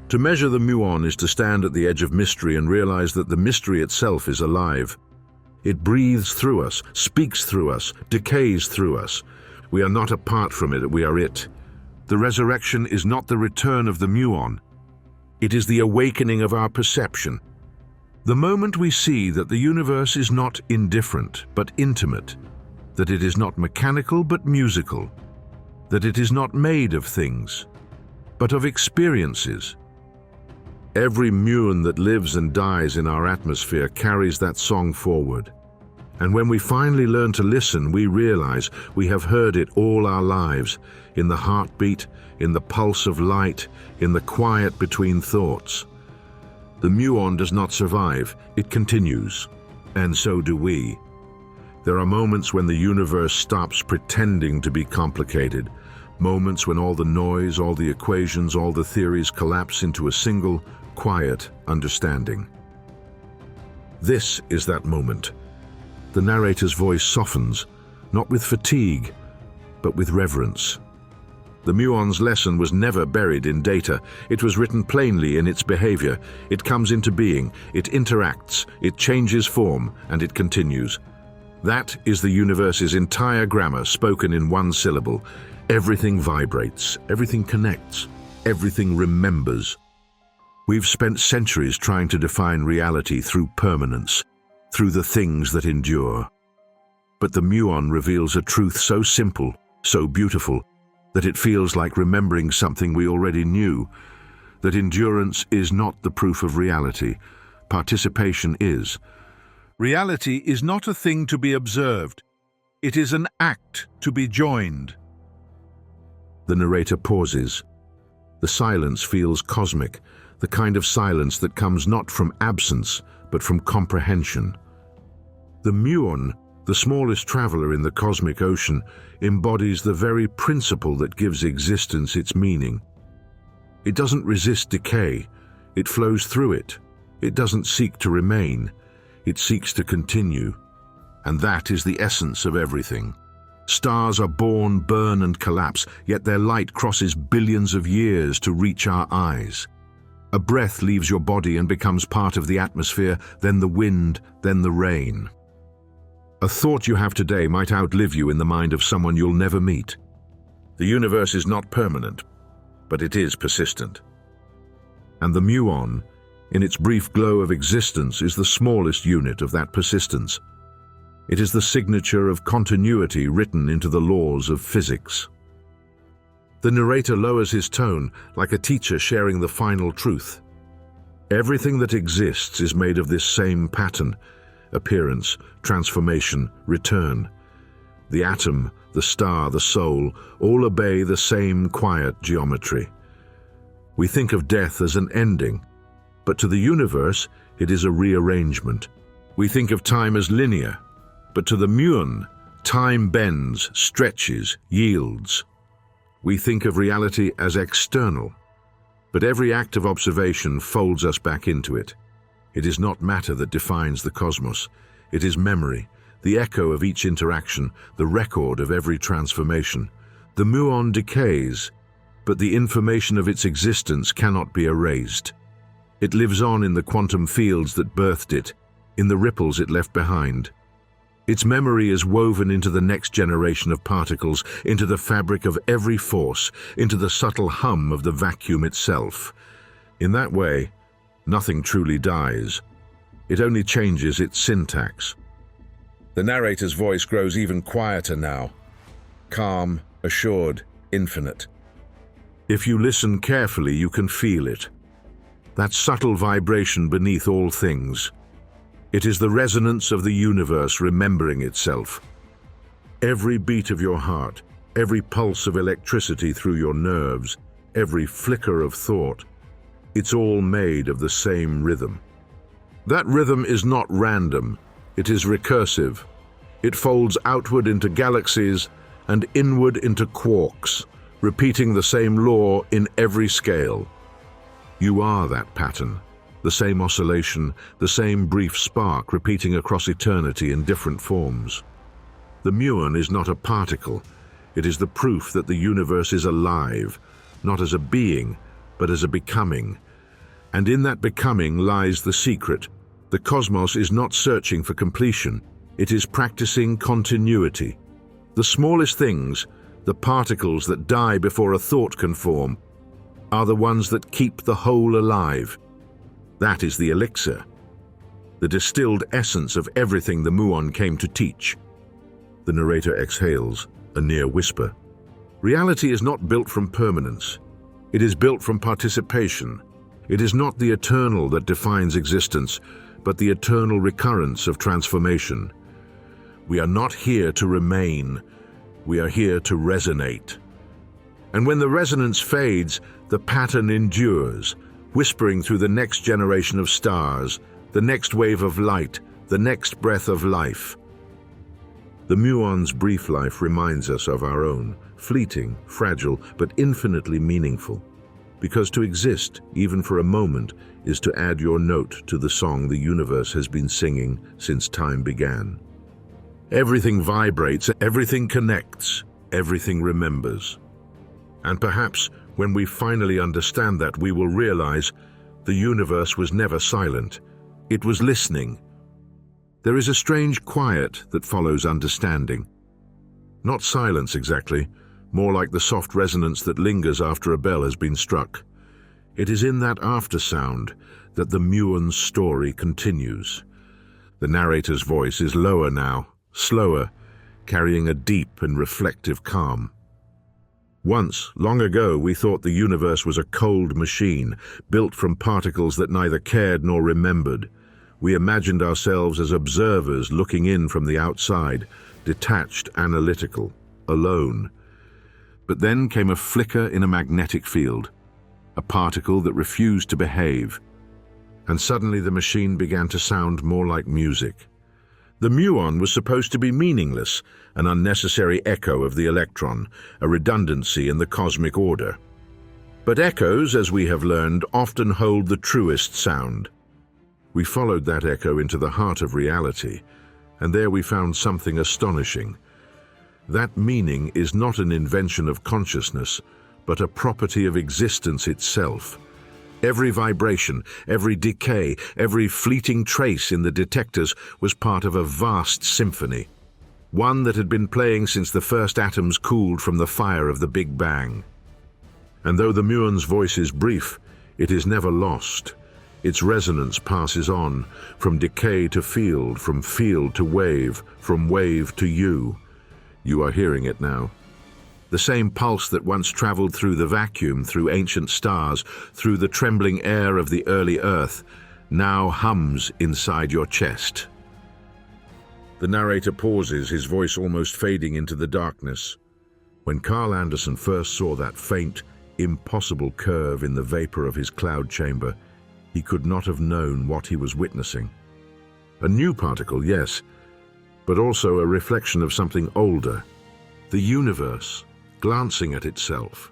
To measure the muon is to stand at the edge of mystery and realize that the mystery itself is alive. It breathes through us, speaks through us, decays through us. We are not apart from it, we are it. The resurrection is not the return of the muon. It is the awakening of our perception. The moment we see that the universe is not indifferent, but intimate, that it is not mechanical, but musical, that it is not made of things, but of experiences. Every muon that lives and dies in our atmosphere carries that song forward. And when we finally learn to listen, we realize we have heard it all our lives, in the heartbeat, in the pulse of light, in the quiet between thoughts. The muon does not survive, it continues, and so do we. There are moments when the universe stops pretending to be complicated, moments when all the noise, all the equations, all the theories collapse into a single, quiet understanding. This is that moment. The narrator's voice softens, not with fatigue, but with reverence. The muon's lesson was never buried in data. It was written plainly in its behavior. It comes into being, it interacts, it changes form, and it continues. That is the universe's entire grammar spoken in one syllable. Everything vibrates, everything connects, everything remembers. We've spent centuries trying to define reality through permanence, through the things that endure. But the muon reveals a truth so simple, so beautiful, that it feels like remembering something we already knew, that endurance is not the proof of reality, participation is. Reality is not a thing to be observed, it is an act to be joined. The narrator pauses. The silence feels cosmic, the kind of silence that comes not from absence, but from comprehension. The muon, the smallest traveler in the cosmic ocean, embodies the very principle that gives existence its meaning. It doesn't resist decay, it flows through it. It doesn't seek to remain, it seeks to continue. And that is the essence of everything. Stars are born, burn, and collapse, yet their light crosses billions of years to reach our eyes. A breath leaves your body and becomes part of the atmosphere, then the wind, then the rain. A thought you have today might outlive you in the mind of someone you'll never meet. The universe is not permanent, but it is persistent. And the muon, in its brief glow of existence, is the smallest unit of that persistence. It is the signature of continuity written into the laws of physics. The narrator lowers his tone, like a teacher sharing the final truth. Everything that exists is made of this same pattern: appearance, transformation, return. The atom, the star, the soul, all obey the same quiet geometry. We think of death as an ending, but to the universe, it is a rearrangement. We think of time as linear, but to the muon, time bends, stretches, yields. We think of reality as external, but every act of observation folds us back into it. It is not matter that defines the cosmos. It is memory, the echo of each interaction, the record of every transformation. The muon decays, but the information of its existence cannot be erased. It lives on in the quantum fields that birthed it, in the ripples it left behind. Its memory is woven into the next generation of particles, into the fabric of every force, into the subtle hum of the vacuum itself. In that way, nothing truly dies. It only changes its syntax. The narrator's voice grows even quieter now, calm, assured, infinite. If you listen carefully, you can feel it. That subtle vibration beneath all things. It is the resonance of the universe remembering itself. Every beat of your heart, every pulse of electricity through your nerves, every flicker of thought, it's all made of the same rhythm. That rhythm is not random, it is recursive. It folds outward into galaxies and inward into quarks, repeating the same law in every scale. You are that pattern, the same oscillation, the same brief spark repeating across eternity in different forms. The muon is not a particle, it is the proof that the universe is alive, not as a being, but as a becoming. And in that becoming lies the secret. The cosmos is not searching for completion, it is practicing continuity. The smallest things, the particles that die before a thought can form, are the ones that keep the whole alive. That is the elixir, the distilled essence of everything the muon came to teach. The narrator exhales, a near whisper. Reality is not built from permanence. It is built from participation. It is not the eternal that defines existence, but the eternal recurrence of transformation. We are not here to remain. We are here to resonate. And when the resonance fades, the pattern endures, whispering through the next generation of stars, the next wave of light, the next breath of life. The muon's brief life reminds us of our own, fleeting, fragile, but infinitely meaningful. Because to exist, even for a moment, is to add your note to the song the universe has been singing since time began. Everything vibrates, everything connects, everything remembers. And perhaps, when we finally understand that, we will realize the universe was never silent. It was listening. There is a strange quiet that follows understanding. Not silence exactly, more like the soft resonance that lingers after a bell has been struck. It is in that aftersound that the muon's story continues. The narrator's voice is lower now, slower, carrying a deep and reflective calm. Once, long ago, we thought the universe was a cold machine, built from particles that neither cared nor remembered. We imagined ourselves as observers looking in from the outside, detached, analytical, alone. But then came a flicker in a magnetic field, a particle that refused to behave, and suddenly the machine began to sound more like music. The muon was supposed to be meaningless, an unnecessary echo of the electron, a redundancy in the cosmic order. But echoes, as we have learned, often hold the truest sound. We followed that echo into the heart of reality, and there we found something astonishing. That meaning is not an invention of consciousness, but a property of existence itself. Every vibration, every decay, every fleeting trace in the detectors was part of a vast symphony, one that had been playing since the first atoms cooled from the fire of the Big Bang. And though the muon's voice is brief, it is never lost. Its resonance passes on, from decay to field, from field to wave, from wave to you. You are hearing it now. The same pulse that once traveled through the vacuum, through ancient stars, through the trembling air of the early Earth, now hums inside your chest. The narrator pauses, his voice almost fading into the darkness. When Carl Anderson first saw that faint, impossible curve in the vapor of his cloud chamber, he could not have known what he was witnessing. A new particle, yes, but also a reflection of something older, the universe, glancing at itself.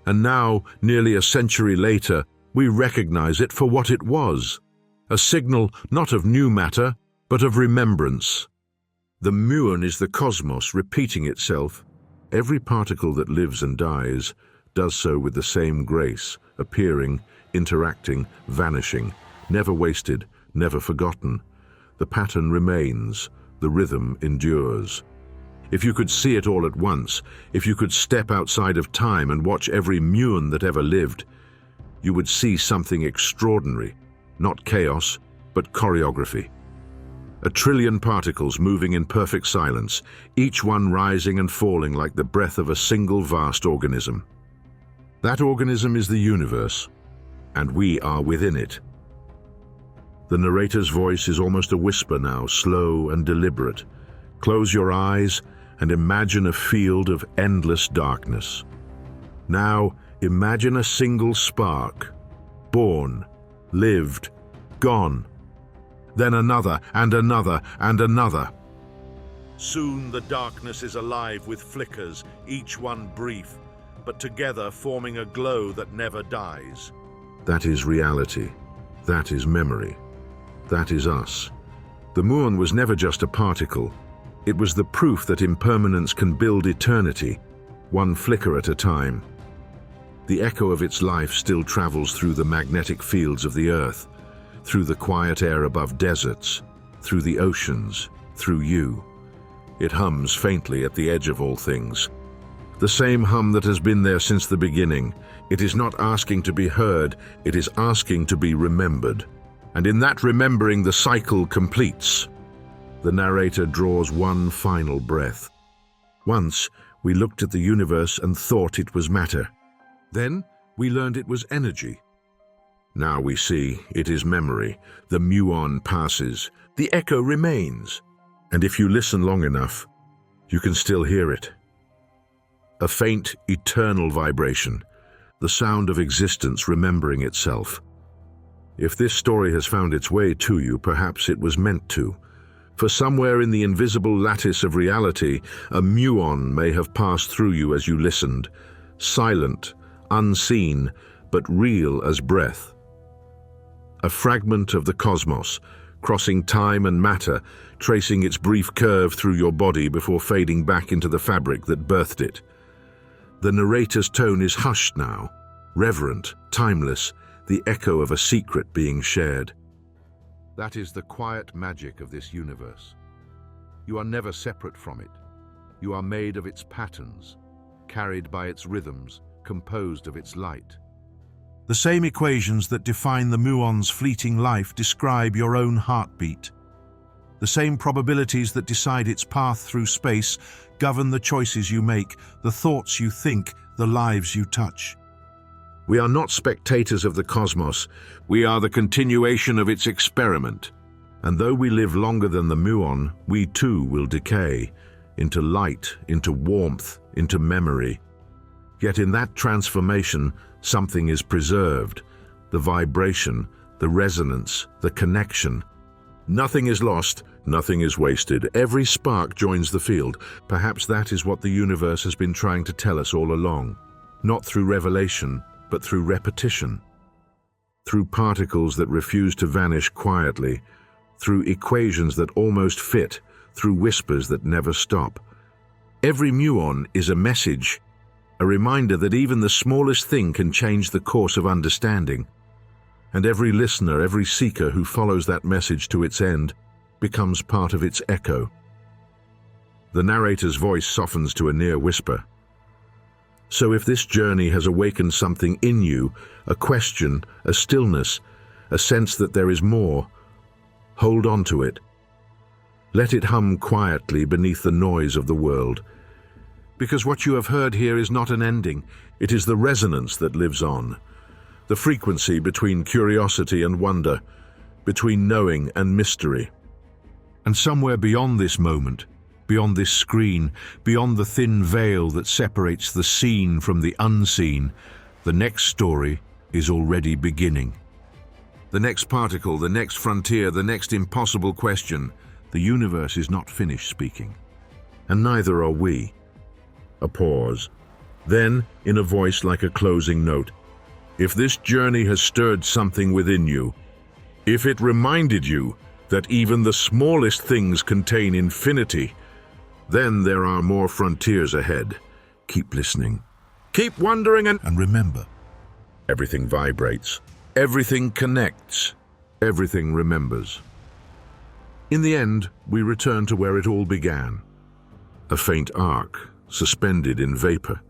And now, nearly a century later, we recognize it for what it was, a signal not of new matter, but of remembrance. The muon is the cosmos repeating itself. Every particle that lives and dies does so with the same grace, appearing, interacting, vanishing, never wasted, never forgotten. The pattern remains, the rhythm endures. If you could see it all at once, if you could step outside of time and watch every muon that ever lived, you would see something extraordinary, not chaos, but choreography. 1 trillion particles moving in perfect silence, each one rising and falling like the breath of a single vast organism. That organism is the universe, and we are within it. The narrator's voice is almost a whisper now, slow and deliberate. Close your eyes and imagine a field of endless darkness. Now, imagine a single spark, born, lived, gone. Then another and another and another. Soon the darkness is alive with flickers, each one brief, but together forming a glow that never dies. That is reality. That is memory. That is us. The muon was never just a particle. It was the proof that impermanence can build eternity, one flicker at a time. The echo of its life still travels through the magnetic fields of the earth, through the quiet air above deserts, through the oceans, through you. It hums faintly at the edge of all things. The same hum that has been there since the beginning. It is not asking to be heard, it is asking to be remembered. And in that remembering, the cycle completes. The narrator draws one final breath. Once, we looked at the universe and thought it was matter. Then, we learned it was energy. Now we see it is memory. The muon passes. The echo remains. And if you listen long enough, you can still hear it. A faint, eternal vibration. The sound of existence remembering itself. If this story has found its way to you, perhaps it was meant to. For somewhere in the invisible lattice of reality, a muon may have passed through you as you listened, silent, unseen, but real as breath. A fragment of the cosmos, crossing time and matter, tracing its brief curve through your body before fading back into the fabric that birthed it. The narrator's tone is hushed now, reverent, timeless, the echo of a secret being shared. That is the quiet magic of this universe. You are never separate from it. You are made of its patterns, carried by its rhythms, composed of its light. The same equations that define the muon's fleeting life describe your own heartbeat. The same probabilities that decide its path through space govern the choices you make, the thoughts you think, the lives you touch. We are not spectators of the cosmos, we are the continuation of its experiment. And though we live longer than the muon, we too will decay, into light, into warmth, into memory. Yet in that transformation, something is preserved. The vibration, the resonance, the connection. Nothing is lost, nothing is wasted. Every spark joins the field. Perhaps that is what the universe has been trying to tell us all along. Not through revelation, but through repetition. Through particles that refuse to vanish quietly. Through equations that almost fit. Through whispers that never stop. Every muon is a message, a reminder that even the smallest thing can change the course of understanding. And every listener, every seeker who follows that message to its end, becomes part of its echo. The narrator's voice softens to a near whisper. So if this journey has awakened something in you, a question, a stillness, a sense that there is more, hold on to it. Let it hum quietly beneath the noise of the world. Because what you have heard here is not an ending, it is the resonance that lives on. The frequency between curiosity and wonder, between knowing and mystery. And somewhere beyond this moment, beyond this screen, beyond the thin veil that separates the seen from the unseen, the next story is already beginning. The next particle, the next frontier, the next impossible question. The universe is not finished speaking. And neither are we. A pause. Then, in a voice like a closing note, if this journey has stirred something within you, if it reminded you that even the smallest things contain infinity, then there are more frontiers ahead. Keep listening. Keep wondering and remember. Everything vibrates. Everything connects. Everything remembers. In the end, we return to where it all began. A faint arc, suspended in vapor.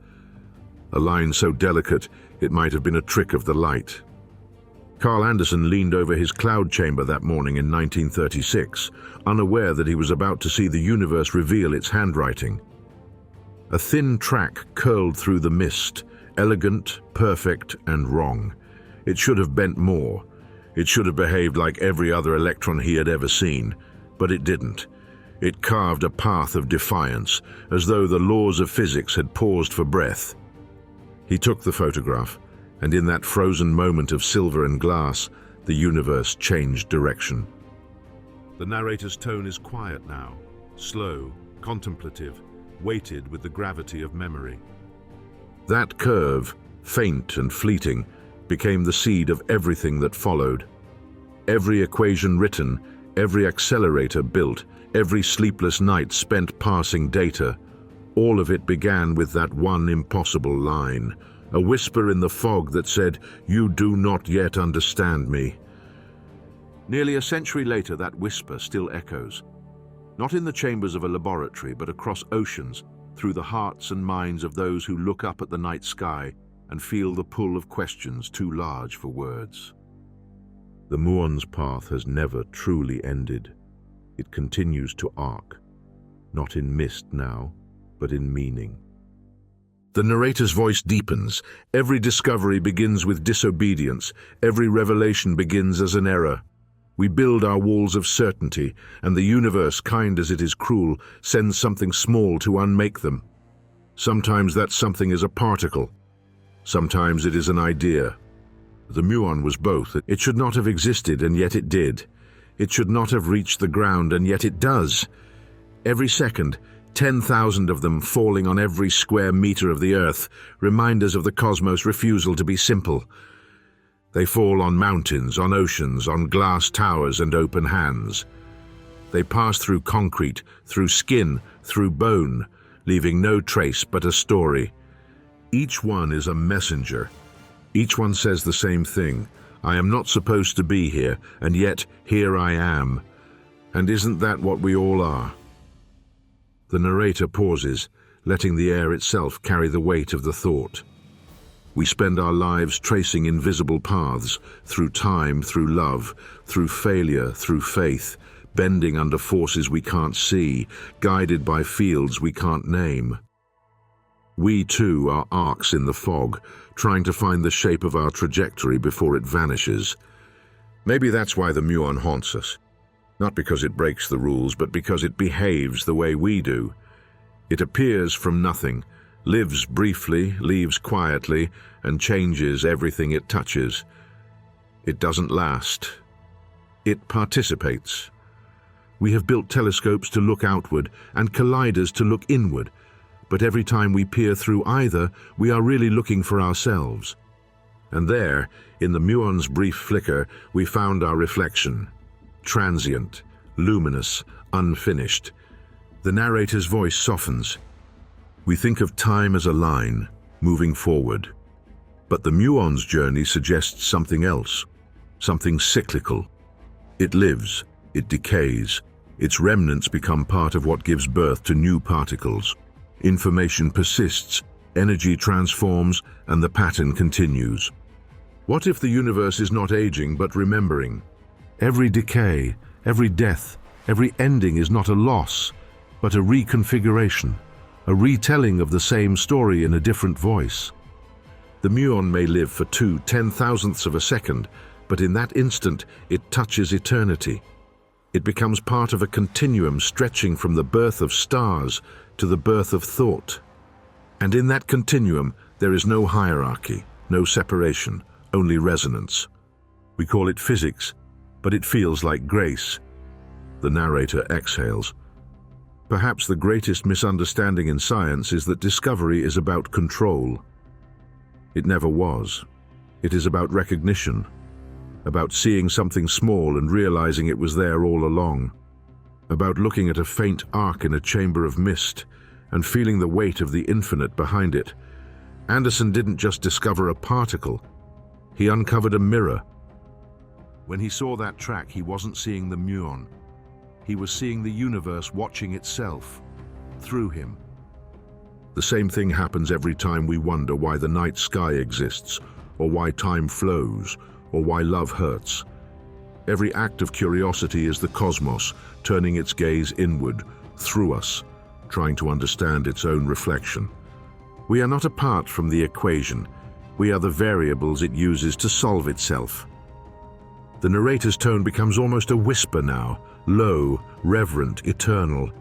A line so delicate it might have been a trick of the light. Carl Anderson leaned over his cloud chamber that morning in 1936, unaware that he was about to see the universe reveal its handwriting. A thin track curled through the mist, elegant, perfect, and wrong. It should have bent more. It should have behaved like every other electron he had ever seen, but it didn't. It carved a path of defiance, as though the laws of physics had paused for breath. He took the photograph, and in that frozen moment of silver and glass, the universe changed direction. The narrator's tone is quiet now, slow, contemplative, weighted with the gravity of memory. That curve, faint and fleeting, became the seed of everything that followed. Every equation written, every accelerator built, every sleepless night spent parsing data, all of it began with that one impossible line, a whisper in the fog that said, "You do not yet understand me." Nearly a century later, that whisper still echoes. Not in the chambers of a laboratory, but across oceans, through the hearts and minds of those who look up at the night sky and feel the pull of questions too large for words. The Muons path has never truly ended. It continues to arc, not in mist now, but in meaning. The narrator's voice deepens. Every discovery begins with disobedience. Every revelation begins as an error. We build our walls of certainty, and the universe, kind as it is cruel, sends something small to unmake them. Sometimes that something is a particle. Sometimes it is an idea. The muon was both. It should not have existed, and yet it did. It should not have reached the ground, and yet it does. Every second, 10,000 of them falling on every square meter of the Earth, reminders of the cosmos' refusal to be simple. They fall on mountains, on oceans, on glass towers and open hands. They pass through concrete, through skin, through bone, leaving no trace but a story. Each one is a messenger. Each one says the same thing. I am not supposed to be here, and yet here I am. And isn't that what we all are? The narrator pauses, letting the air itself carry the weight of the thought. We spend our lives tracing invisible paths, through time, through love, through failure, through faith, bending under forces we can't see, guided by fields we can't name. We too are arcs in the fog, trying to find the shape of our trajectory before it vanishes. Maybe that's why the muon haunts us. Not because it breaks the rules, but because it behaves the way we do. It appears from nothing, lives briefly, leaves quietly, and changes everything it touches. It doesn't last. It participates. We have built telescopes to look outward and colliders to look inward, but every time we peer through either, we are really looking for ourselves. And there, in the muon's brief flicker, we found our reflection. Transient, luminous, unfinished. The narrator's voice softens. We think of time as a line, moving forward. But the muon's journey suggests something else, something cyclical. It lives, it decays. Its remnants become part of what gives birth to new particles. Information persists, energy transforms, and the pattern continues. What if the universe is not aging but remembering? Every decay, every death, every ending is not a loss, but a reconfiguration, a retelling of the same story in a different voice. The muon may live for 2/10,000ths of a second, but in that instant it touches eternity. It becomes part of a continuum stretching from the birth of stars to the birth of thought. And in that continuum there is no hierarchy, no separation, only resonance. We call it physics, but it feels like grace. The narrator exhales. Perhaps the greatest misunderstanding in science is that discovery is about control. It never was. It is about recognition, about seeing something small and realizing it was there all along, about looking at a faint arc in a chamber of mist and feeling the weight of the infinite behind it. Anderson didn't just discover a particle, he uncovered a mirror. When he saw that track, he wasn't seeing the muon. He was seeing the universe watching itself through him. The same thing happens every time we wonder why the night sky exists, or why time flows, or why love hurts. Every act of curiosity is the cosmos turning its gaze inward, through us, trying to understand its own reflection. We are not apart from the equation. We are the variables it uses to solve itself. The narrator's tone becomes almost a whisper now, low, reverent, eternal.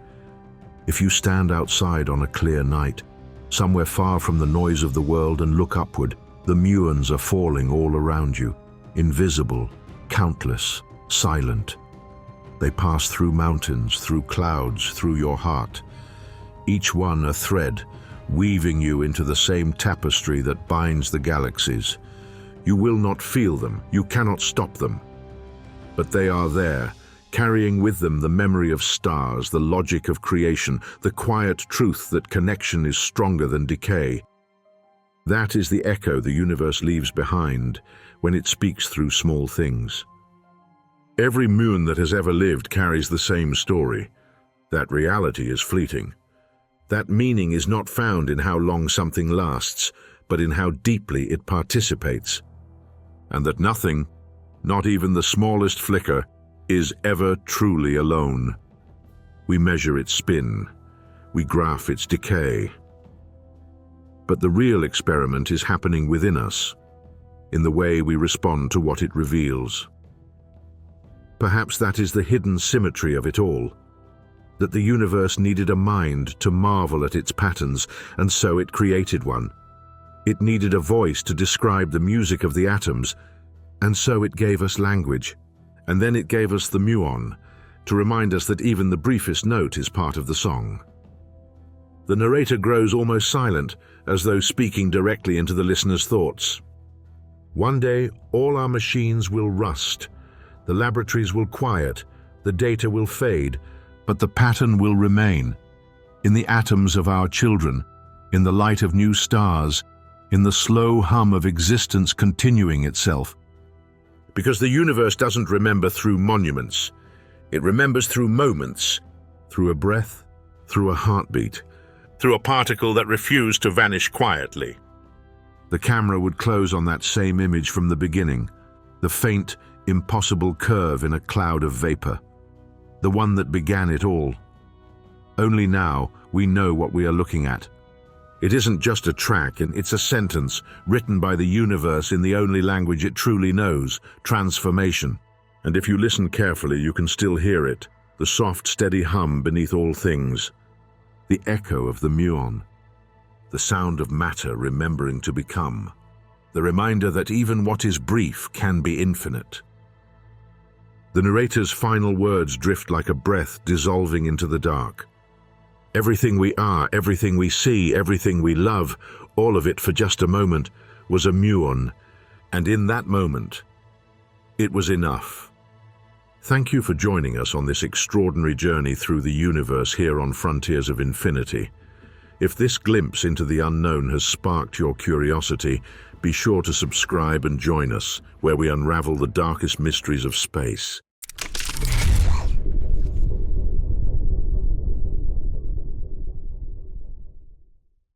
If you stand outside on a clear night, somewhere far from the noise of the world, and look upward, the muons are falling all around you, invisible, countless, silent. They pass through mountains, through clouds, through your heart. Each one a thread, weaving you into the same tapestry that binds the galaxies. You will not feel them, you cannot stop them. But they are there, carrying with them the memory of stars, the logic of creation, the quiet truth that connection is stronger than decay. That is the echo the universe leaves behind when it speaks through small things. Every muon that has ever lived carries the same story. That reality is fleeting. That meaning is not found in how long something lasts, but in how deeply it participates. And that nothing, not even the smallest flicker, is ever truly alone. We measure its spin. We graph its decay. But the real experiment is happening within us, in the way we respond to what it reveals. Perhaps that is the hidden symmetry of it all, that the universe needed a mind to marvel at its patterns, and so it created one. It needed a voice to describe the music of the atoms, and so it gave us language. And then it gave us the muon, to remind us that even the briefest note is part of the song. The narrator grows almost silent, as though speaking directly into the listener's thoughts. One day, all our machines will rust, the laboratories will quiet, the data will fade, but the pattern will remain. In the atoms of our children, in the light of new stars, in the slow hum of existence continuing itself. Because the universe doesn't remember through monuments. It remembers through moments, through a breath, through a heartbeat, through a particle that refused to vanish quietly. The camera would close on that same image from the beginning, the faint, impossible curve in a cloud of vapor, the one that began it all. Only now we know what we are looking at. It isn't just a track, it's a sentence written by the universe in the only language it truly knows, transformation. And if you listen carefully, you can still hear it, the soft, steady hum beneath all things, the echo of the muon, the sound of matter remembering to become, the reminder that even what is brief can be infinite. The narrator's final words drift like a breath dissolving into the dark. Everything we are, everything we see, everything we love, all of it for just a moment, was a muon, and in that moment, it was enough. Thank you for joining us on this extraordinary journey through the universe here on Frontiers of Infinity. If this glimpse into the unknown has sparked your curiosity, be sure to subscribe and join us, where we unravel the darkest mysteries of space.